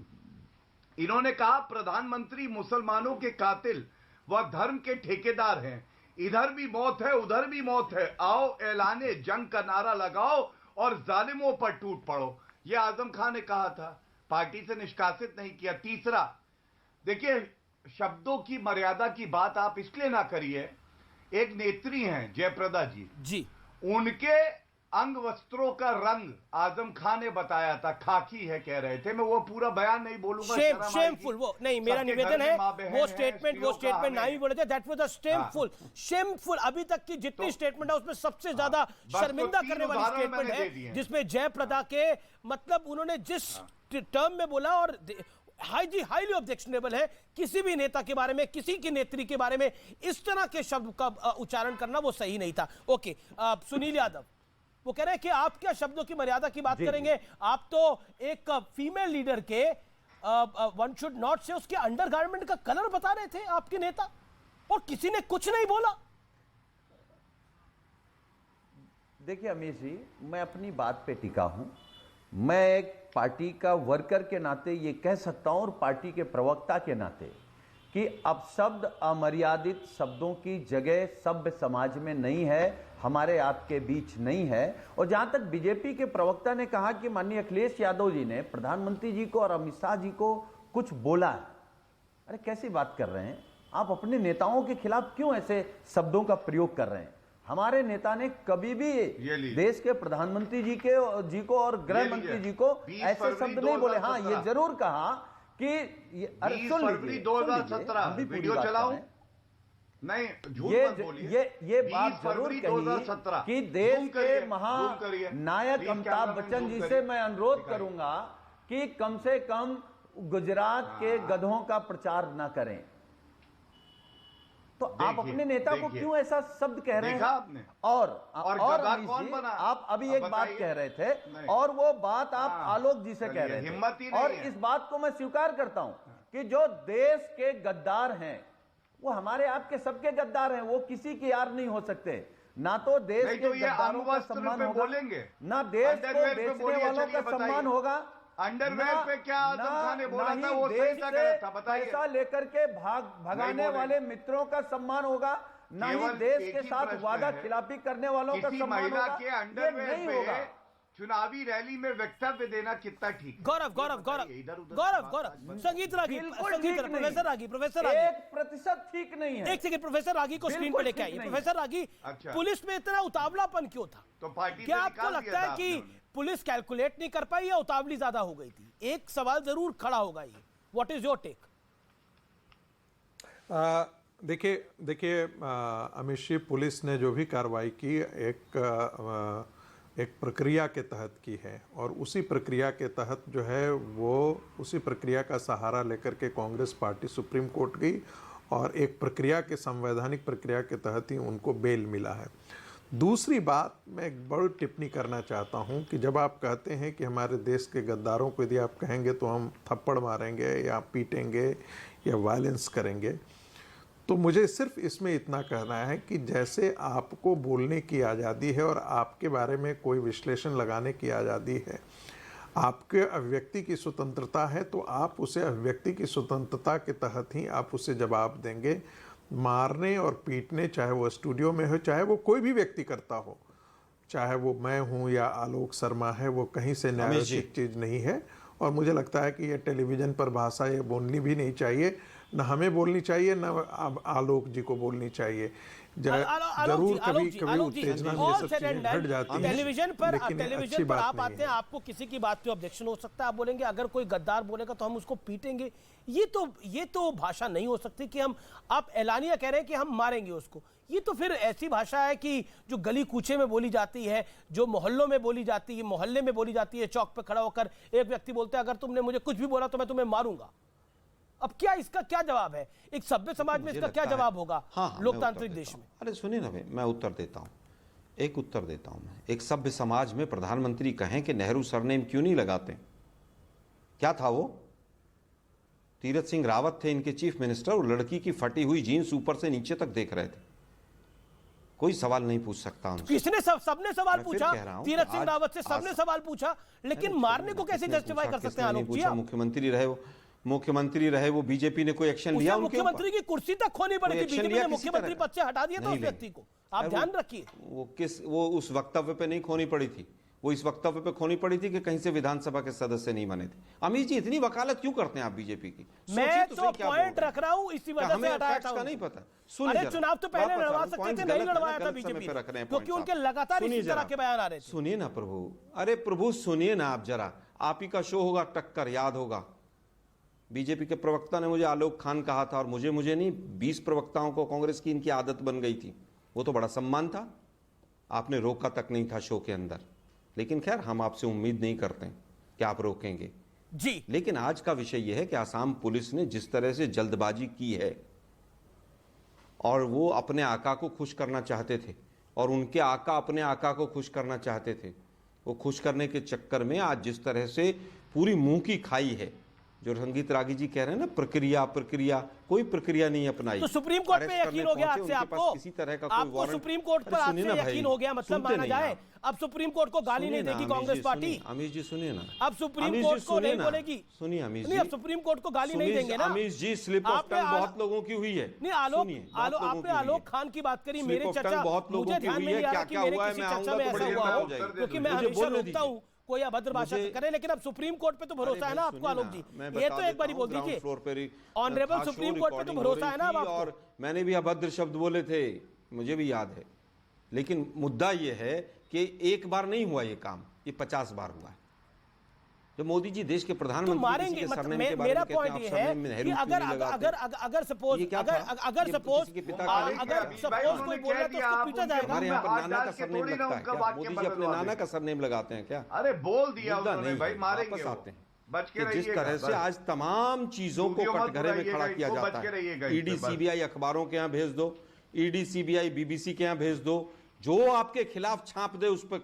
इन्होंने कहा प्रधानमंत्री मुसलमानों के कातिल व धर्म के ठेकेदार हैं, इधर भी मौत है उधर भी मौत है, आओ ऐलाने जंग का नारा लगाओ और जालिमों पर टूट पड़ो। यह आजम खान ने कहा था, पार्टी से निष्कासित नहीं किया। तीसरा, देखिए, शब्दों की मर्यादा की बात आप इसलिए ना करिए। एक नेत्री हैं जयप्रदा जी, उनके अंग वस्त्रों का रंग आजम खान ने बताया था खाकी है, कह रहे थे। मैं वो पूरा बयान नहीं बोलूंगा, शेमफुल। वो नहीं, मेरा निवेदन है वो स्टेटमेंट नहीं बोले थे। That was a shameful. अभी तक की जितनी स्टेटमेंट है उसमें सबसे ज्यादा शर्मिंदा करने वाली स्टेटमेंट है जिसमें जयप्रदा के, मतलब उन्होंने जिस टर्म में बोला, और हाईली ऑब्जेक्शनेबल है किसी भी नेता के बारे में, किसी की नेत्री के बारे में इस तरह के शब्द का उच्चारण करना वो सही नहीं था। ओके, सुनील यादव वो कह रहे हैं कि आप क्या शब्दों की मर्यादा की बात करेंगे? आप तो एक फीमेल लीडर के वन शुड नॉट से उसके अंडरगारमेंट का कलर बता रहे थे आपके नेता, और किसी ने कुछ नहीं बोला। देखिए अमीश जी, मैं अपनी बात पे टिका हूं। मैं एक पार्टी का वर्कर के नाते ये कह सकता हूं और पार्टी के प्रवक्ता के नाते कि अब शब्द अमर्यादित शब्दों की जगह सभ्य समाज में नहीं है, हमारे आपके बीच नहीं है। और जहां तक बीजेपी के प्रवक्ता ने कहा कि माननीय अखिलेश यादव जी ने प्रधानमंत्री जी को और अमित शाह जी को कुछ बोला है, अरे कैसी बात कर रहे हैं आप? अपने नेताओं के खिलाफ क्यों ऐसे शब्दों का प्रयोग कर रहे हैं? हमारे नेता ने कभी भी देश के प्रधानमंत्री जी को और गृह मंत्री जी को ऐसे शब्द नहीं बोले। हाँ, ये जरूर कहा कि 20 फरवरी 2017 वीडियो चलाऊं? नहीं, झूठ मत बोलिए। ये बात जरूर कही कि देश के महानायक अमिताभ बच्चन जी से मैं अनुरोध करूंगा कि कम से कम गुजरात के गधों का प्रचार ना करें। तो आप अपने नेता को क्यों ऐसा शब्द कह रहे हैं? आपने और कौन बना? आप अभी एक बात कह रहे थे और वो बात आप आलोक जी से कह रहे थे, हिम्मत ही और नहीं इस बात को मैं स्वीकार करता हूं कि जो देश के गद्दार हैं वो हमारे आपके सबके गद्दार हैं, वो किसी की यार नहीं हो सकते। ना तो देश के गद्दारों का सम्मान होगा, ना देश को बेचने वालों का सम्मान होगा। अंडरवेयर पे क्या आजम खान ने बोला था वो सही था गलत था बताइए? पैसा लेकर के भगाने वाले मित्रों का सम्मान होगा, ना ही केवल देश एक के ही साथ प्रश्न वादा है, खिलाफी करने वालों का किसी सम्मान महिला होगा, के ये अंडरवेयर नहीं पे होगा। चुनावी रैली में वक्तव्य देना कितना ठीक? गौरव गौरव गौरव गौरव गौरव संगीत रागी, बिल्कुल संगीत ठीक नहीं। प्रोफेसर रागी, प्रोफेसर रागी 1% ठीक नहीं है। एक सेकंड, प्रोफेसर रागी को स्क्रीन पे लेके आइए। प्रोफेसर रागी, अच्छा। पुलिस में इतना उतावलापन क्यों था? तो पार्टी क्या से आपको निकाल लगता दिया है था कि आपने? पुलिस कैलकुलेट नहीं कर पाई या उतावली ज्यादा हो गई थी? एक सवाल जरूर खड़ा होगा ये, व्हाट इज योर टेक? देखिए अमित जी, पुलिस ने जो भी कार्रवाई की एक प्रक्रिया के तहत की है और उसी प्रक्रिया के तहत जो है वो उसी प्रक्रिया का सहारा लेकर के कांग्रेस पार्टी सुप्रीम कोर्ट गई और एक प्रक्रिया के संवैधानिक प्रक्रिया के तहत ही उनको बेल मिला है। दूसरी बात, मैं एक बड़ी टिप्पणी करना चाहता हूं कि जब आप कहते हैं कि हमारे देश के गद्दारों को यदि आप कहेंगे तो हम थप्पड़ मारेंगे या पीटेंगे या वायलेंस करेंगे, तो मुझे सिर्फ इसमें इतना कहना है कि जैसे आपको बोलने की आज़ादी है और आपके बारे में कोई विश्लेषण लगाने की आज़ादी है, आपके अभिव्यक्ति की स्वतंत्रता है, तो आप उसे अभिव्यक्ति की स्वतंत्रता के तहत ही आप उसे जवाब देंगे। मारने और पीटने, चाहे वो स्टूडियो में हो, चाहे वो कोई भी व्यक्ति करता हो, चाहे वो मैं हूँ या आलोक शर्मा है, वो कहीं से न्यायोचित चीज़ नहीं है। और मुझे लगता है कि ये टेलीविज़न पर भाषा ये बोलनी भी नहीं चाहिए, न हमें बोलनी चाहिए, न आलोक जी को बोलनी चाहिए। जरूर कभी कभी उत्तेजना में ये सब चीजें घट जाती हैं। टेलीविजन पर आप आते हैं, आपको किसी की बात पे ऑब्जेक्शन हो सकता है, आप बोलेंगे अगर कोई गद्दार बोलेगा तो हम उसको पीटेंगे। ये तो भाषा नहीं हो सकती कि हम, आप एलानिया कह रहे हैं कि हम मारेंगे उसको। ये तो फिर ऐसी भाषा है कि जो गली कूचे में बोली जाती है, जो मोहल्लों में बोली जाती है, मोहल्ले में बोली जाती है। चौक पे खड़ा होकर एक व्यक्ति बोलता है अगर तुमने मुझे कुछ भी बोला तो मैं तुम्हें मारूंगा। अब क्या इसका क्या जवाब है? एक सभ्य समाज में इसका क्या जवाब होगा? हाँ, लोकतांत्रिक देश में। अरे सुनिए ना, मैं उत्तर देता हूँ, एक उत्तर देता हूँ मैं। एक सभ्य समाज में प्रधानमंत्री कहें कि नेहरू सरनेम क्यों नहीं लगाते? क्या था वो? तीरथ सिंह रावत थे इनके चीफ मिनिस्टर, और लड़की की फटी हुई जीन्स ऊपर से नीचे तक देख रहे थे। कोई सवाल नहीं पूछ सकता उनसे। किसने? सबने सवाल पूछा, तीरथ सिंह रावत से सबने सवाल पूछा, लेकिन मारने को कैसे जस्टिफाई कर सकते हैं आलोक जी? मुख्यमंत्री रहे वो, बीजेपी ने कोई एक्शन लिया? मुख्यमंत्री की कुर्सी तक खोनी पड़ी थी, बीजेपी ने मुख्यमंत्री पद से हटा दिया था उस व्यक्ति को, आप ध्यान रखिए। वो उस वक्तव्य पे नहीं खोनी पड़ी थी, वो इस वक्तव्य पे खोनी पड़ी थी कि कहीं से विधानसभा के सदस्य नहीं बने थे। अमित जी, इतनी वकालत क्यों करते हैं आप बीजेपी की? मैं तो पॉइंट रख रहा हूं, इसी वजह से हटाया था। नहीं पता। अरे चुनाव तो पहले लड़वा सकते थे, नहीं लड़वाया था बीजेपी, क्योंकि उनके लगातार इसी तरह के बयान आ रहे थे। सुनिए ना प्रभु, अरे प्रभु सुनिए ना आप जरा, आप ही का शो होगा टक्कर, याद होगा। बीजेपी के प्रवक्ता ने मुझे आलोक खान कहा था, और मुझे नहीं 20 प्रवक्ताओं को कांग्रेस की इनकी आदत बन गई थी। वो तो बड़ा सम्मान था, आपने रोका तक नहीं था शो के अंदर। लेकिन खैर, हम आपसे उम्मीद नहीं करते कि आप रोकेंगे जी। लेकिन आज का विषय यह है कि आसाम पुलिस ने जिस तरह से जल्दबाजी की है, और वो अपने आका को खुश करना चाहते थे, और उनके आका अपने आका को खुश करना चाहते थे। वो खुश करने के चक्कर में आज जिस तरह से पूरी मुंह की खाई है, जो संगीत रागी जी कह रहे हैं ना, प्रक्रिया, कोई प्रक्रिया नहीं अपनाई। तो सुप्रीम कोर्ट पे यकीन हो गया आज से आपको? किसी तरह का आपको सुप्रीम कोर्ट पर आज से यकीन हो गया, मतलब माना जाए अब सुप्रीम कोर्ट को गाली नहीं देगी कांग्रेस पार्टी? अमीश जी सुनिए ना, अब सुप्रीम कोर्ट को नहीं बोलेगी। सुनिए अमीश जी, अब सुप्रीम कोर्ट को गाली नहीं देंगे ना अमीश जी। स्लिप ऑफ टंग बहुत लोगों की हुई है। नहीं, आपने आलोक खान की बात करी, मेरे चर्चा मुझे ध्यान में नहीं आ रहा कि मेरे किसी चर्चा में ऐसा हुआ हो, क्योंकि मैं हमेशा रोकता हूँ कोई अभद्र भाषा करे। लेकिन अब सुप्रीम कोर्ट पे तो भरोसा है ना आपको आलोक जी? ये तो एक बार ही बोल दीजिए, ऑनरेबल सुप्रीम कोर्ट पे तो भरोसा है ना अब आपको? और मैंने भी अभद्र शब्द बोले थे, मुझे भी याद है। लेकिन मुद्दा ये है कि एक बार नहीं हुआ ये काम, ये 50 बार हुआ है। जब मोदी जी देश के प्रधानमंत्री तो मारेंगे, मेरा पॉइंट ये है कि अगर सपोज कोई बोल रहा है तो उसको पीटा जाएगा। हमारे यहाँ पर नाना का सरनेम लगता है क्या? मोदी जी अपने नाना का सरनेम लगाते हैं क्या? अरे बोल दिया उन्होंने भाई, मारेंगे आते हैं कि जिस तरह से आज तमाम चीजों को कटघरे में खड़ा किया जाता है। ईडी सीबीआई अखबारों के यहाँ भेज दो, ईडी सीबीआई बीबीसी के यहाँ भेज दो, जो आपके खिलाफ छाप दे उस पर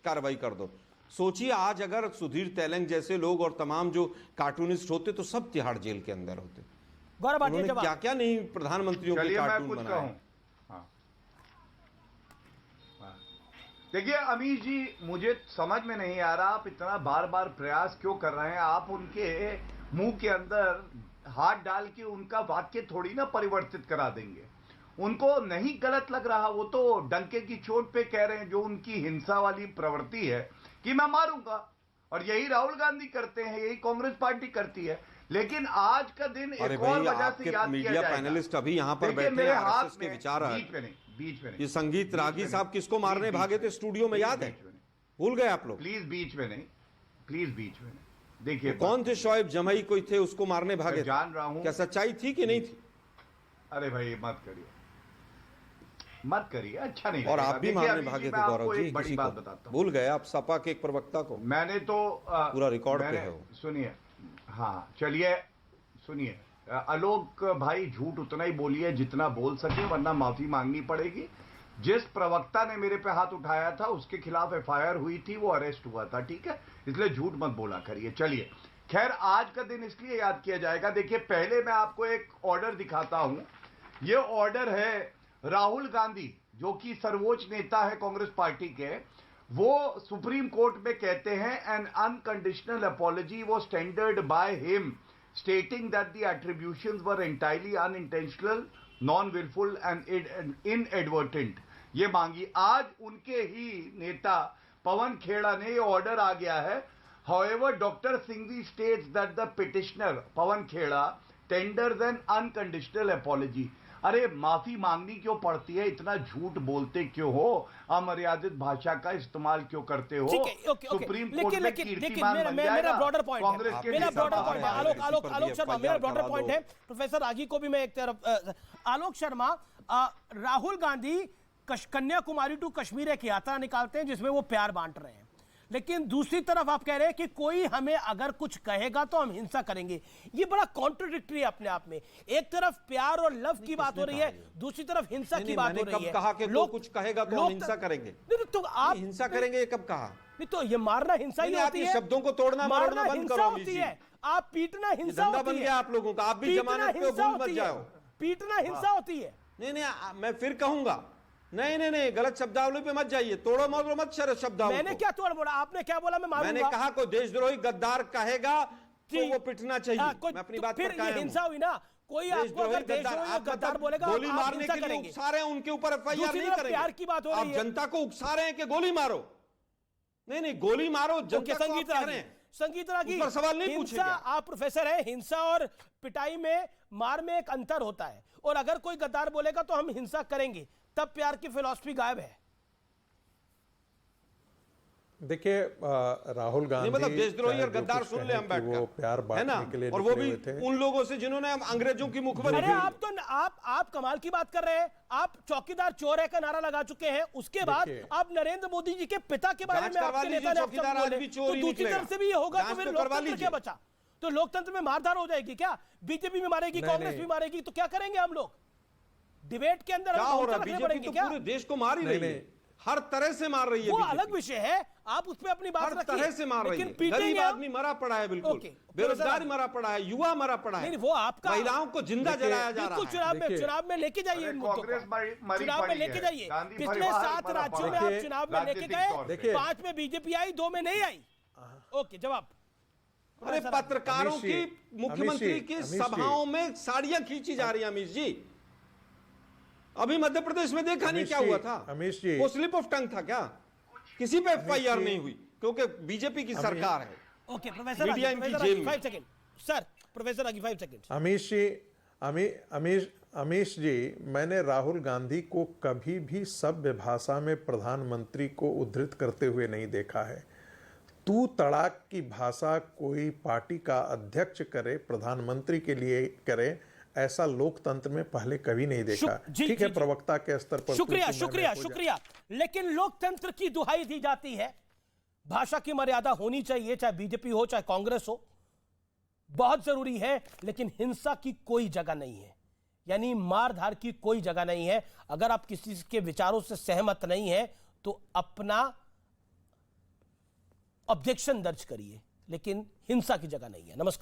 कार्रवाई कर दो। सोचिए, आज अगर सुधीर तेलंग जैसे लोग और तमाम जो कार्टूनिस्ट होते तो सब तिहाड़ जेल के अंदर होते। उन्होंने क्या क्या नहीं प्रधानमंत्रियों के कार्टून बनाए। देखिए अमीश जी, मुझे समझ में नहीं आ रहा आप इतना बार बार प्रयास क्यों कर रहे हैं। आप उनके मुंह के अंदर हाथ डाल के उनका वाक्य थोड़ी ना परिवर्तित करा देंगे। उनको नहीं गलत लग रहा, वो तो डंके की चोट पे कह रहे हैं, जो उनकी हिंसा वाली प्रवृत्ति है कि मैं मारूंगा, और यही राहुल गांधी करते हैं, यही कांग्रेस पार्टी करती है। लेकिन आज का दिन एक और वजह से याद किया जाएगा। पैनलिस्ट अभी यहाँ पर बैठे मेरे हैं, हाथ आरएसएस के में, विचार बीच में नहीं, ये संगीत रागी साहब किसको मारने भागे थे स्टूडियो में, याद है? भूल गए आप लोग? प्लीज बीच में नहीं, प्लीज बीच में नहीं। देखिए कौन थे, शोएब जमई कोई थे, उसको मारने भागे? जान रहा हूं। क्या सच्चाई थी कि नहीं थी? अरे भाई मत करिए, अच्छा नहीं। और आप भी मारने भागे थे गौरव जी, बड़ी बात बताता हूं। भूल गए आप सपा के एक प्रवक्ता को? मैंने तो पूरा रिकॉर्ड पे है वो। सुनिए, हाँ चलिए सुनिए, आलोक भाई झूठ उतना ही बोलिए जितना बोल सके, वरना माफी मांगनी पड़ेगी। जिस प्रवक्ता ने मेरे पे हाथ उठाया था उसके खिलाफ एफआईआर हुई थी, वो अरेस्ट हुआ था, ठीक है? इसलिए झूठ मत बोला करिए। चलिए, खैर आज का दिन इसलिए याद किया जाएगा। देखिए, पहले मैं आपको एक ऑर्डर दिखाता हूं। ये ऑर्डर है राहुल गांधी, जो कि सर्वोच्च नेता है कांग्रेस पार्टी के, वो सुप्रीम कोर्ट में कहते हैं N unconditional apology was tendered by him stating that the attributions were entirely unintentional, non-willful and inadvertent। ये मांगी आज उनके ही नेता पवन खेड़ा ने, ये ऑर्डर आ गया है। However, Dr. Singhvi states that the petitioner Pawan Khera tenders an unconditional apology। अरे माफी मांगनी क्यों पड़ती है, इतना झूठ बोलते क्यों हो, अमर्यादित भाषा का इस्तेमाल क्यों करते हो? सुप्रीम कोर्ट में कीर्तिमान बन जाएगा। मेरा ब्रॉडर पॉइंट है, आलोक शर्मा, मेरा ब्रॉडर पॉइंट है। प्रोफेसर रागी को भी मैं एक तरफ, आलोक शर्मा, राहुल गांधी कन्याकुमारी टू कश्मीर एक यात्रा निकालते हैं जिसमें वो प्यार बांट रहे हैं, लेकिन दूसरी तरफ आप कह रहे हैं कि कोई हमें अगर कुछ कहेगा तो हम हिंसा करेंगे। ये बड़ा कॉन्ट्रडिक्टरी है अपने आप में। एक तरफ प्यार और लव की बात हो रही है, दूसरी तरफ हिंसा की बात हो रही है। कहा कि लोग कुछ कहेगा तो हम हिंसा करेंगे? नहीं तो आप हिंसा करेंगे, ये कब कहा? नहीं तो ये मारना हिंसा ही होती है। शब्दों को तोड़ना मरोड़ना बंद करो होती है। आप पीटना हिंसा होती है। बन गया आप लोगों का, आप भी जमानत पे भूल मत जाओ। पीटना हिंसा होती है। नहीं, मैं फिर कहूंगा, नहीं, गलत शब्दावली पे मत जाइए, तोड़ो मोड़ो मत शब्दावली। मैंने क्या तोड़ मोड़ा? आपने क्या बोला? मैं मारूंगा। मैंने कहा कोई देशद्रोही गद्दार कहेगा तो वो पिटना चाहिए। मैं अपनी बात फिर ये हिंसा हुई ना। कोई आपको अगर देशद्रोही गद्दार बोलेगा, गोली मारने के लिए उकसा रहे हैं, उनके ऊपर एफआईआर नहीं करेंगे। प्यार की बात हो रही है, आप जनता को उकसा रहे हैं कि गोली मारो। नहीं, गोली मारो जनता को। संगीत रागी पर सवाल नहीं पूछेगा। आप प्रोफेसर हैं, हिंसा और पिटाई में, मार में एक अंतर होता है, और अगर कोई गद्दार बोलेगा तो हम हिंसा करेंगे, तब प्यार की फिलॉसफी गायब है। देखिए, राहुल गांधी मतलब देशद्रोही और गद्दार सुन ले हम बैठकर, वो प्यार बांटने के लिए, और वो भी उन लोगों से जिन्होंने अंग्रेजों की मुखबरी। अरे आप कमाल की बात कर रहे हैं। आप चौकीदार चोर है का नारा लगा चुके हैं, उसके बाद आप नरेंद्र मोदी जी के पिता के बारे में आपके नेता ने तो दूसरी तरफ से भी ये होगा तो फिर लोकतंत्र क्या बचा? तो लोकतंत्र में मारधार हो जाएगी क्या? बीजेपी भी मारेगी, कांग्रेस भी मारेगी, तो क्या करेंगे हम लोग? डिबेट के अंदर क्या हो रहा है? बीजेपी तो पूरे देश को मार ही रही है, हर तरह से मार रही है। वो अलग विषय है, आप उस पे अपनी बात हर तरह से मार रही है। गरीब आदमी मरा पड़ा है, बिल्कुल बेरोजगार मरा पड़ा है, युवा मरा पड़ा है, वो आपका, महिलाओं को जिंदा जलाया जा रहा है। चुनाव में लेके जाइए इन मुद्दों को, चुनाव में लेके जाइए। पिछले 7 राज्यों में आप चुनाव में लेके गए, 5 में बीजेपी आई, 2 में नहीं आई। ओके, जवाब। अरे पत्रकारों की, मुख्यमंत्री की सभाओं में साड़ियां खींची जा रही है। अमीश जी, अभी मध्य प्रदेश में देखा नहीं क्या हुआ था? अमीश जी, वो स्लिप ऑफ टंग था क्या? किसी पे एफआईआर नहीं हुई क्योंकि बीजेपी की सरकार है। ओके प्रोफेसर, मीडिया इनकी जेल में। 5 सेकंड सर, प्रोफेसर आगे 5 सेकंड। अमीश जी, मैंने राहुल गांधी को कभी भी सभ्य भाषा में प्रधानमंत्री को उद्धृत करते हुए नहीं देखा है। तू तड़ाक की भाषा कोई पार्टी का अध्यक्ष करे, प्रधानमंत्री के लिए करे, ऐसा लोकतंत्र में पहले कभी नहीं देखा। ठीक है, प्रवक्ता के स्तर पर शुक्रिया, लेकिन लोकतंत्र की दुहाई दी जाती है, भाषा की मर्यादा होनी चाहिए, चाहे बीजेपी हो चाहे कांग्रेस हो, बहुत जरूरी है, लेकिन हिंसा की कोई जगह नहीं है, यानी मारधार की कोई जगह नहीं है। अगर आप किसी के विचारों से सहमत नहीं है तो अपना ऑब्जेक्शन दर्ज करिए, लेकिन हिंसा की जगह नहीं है। नमस्कार।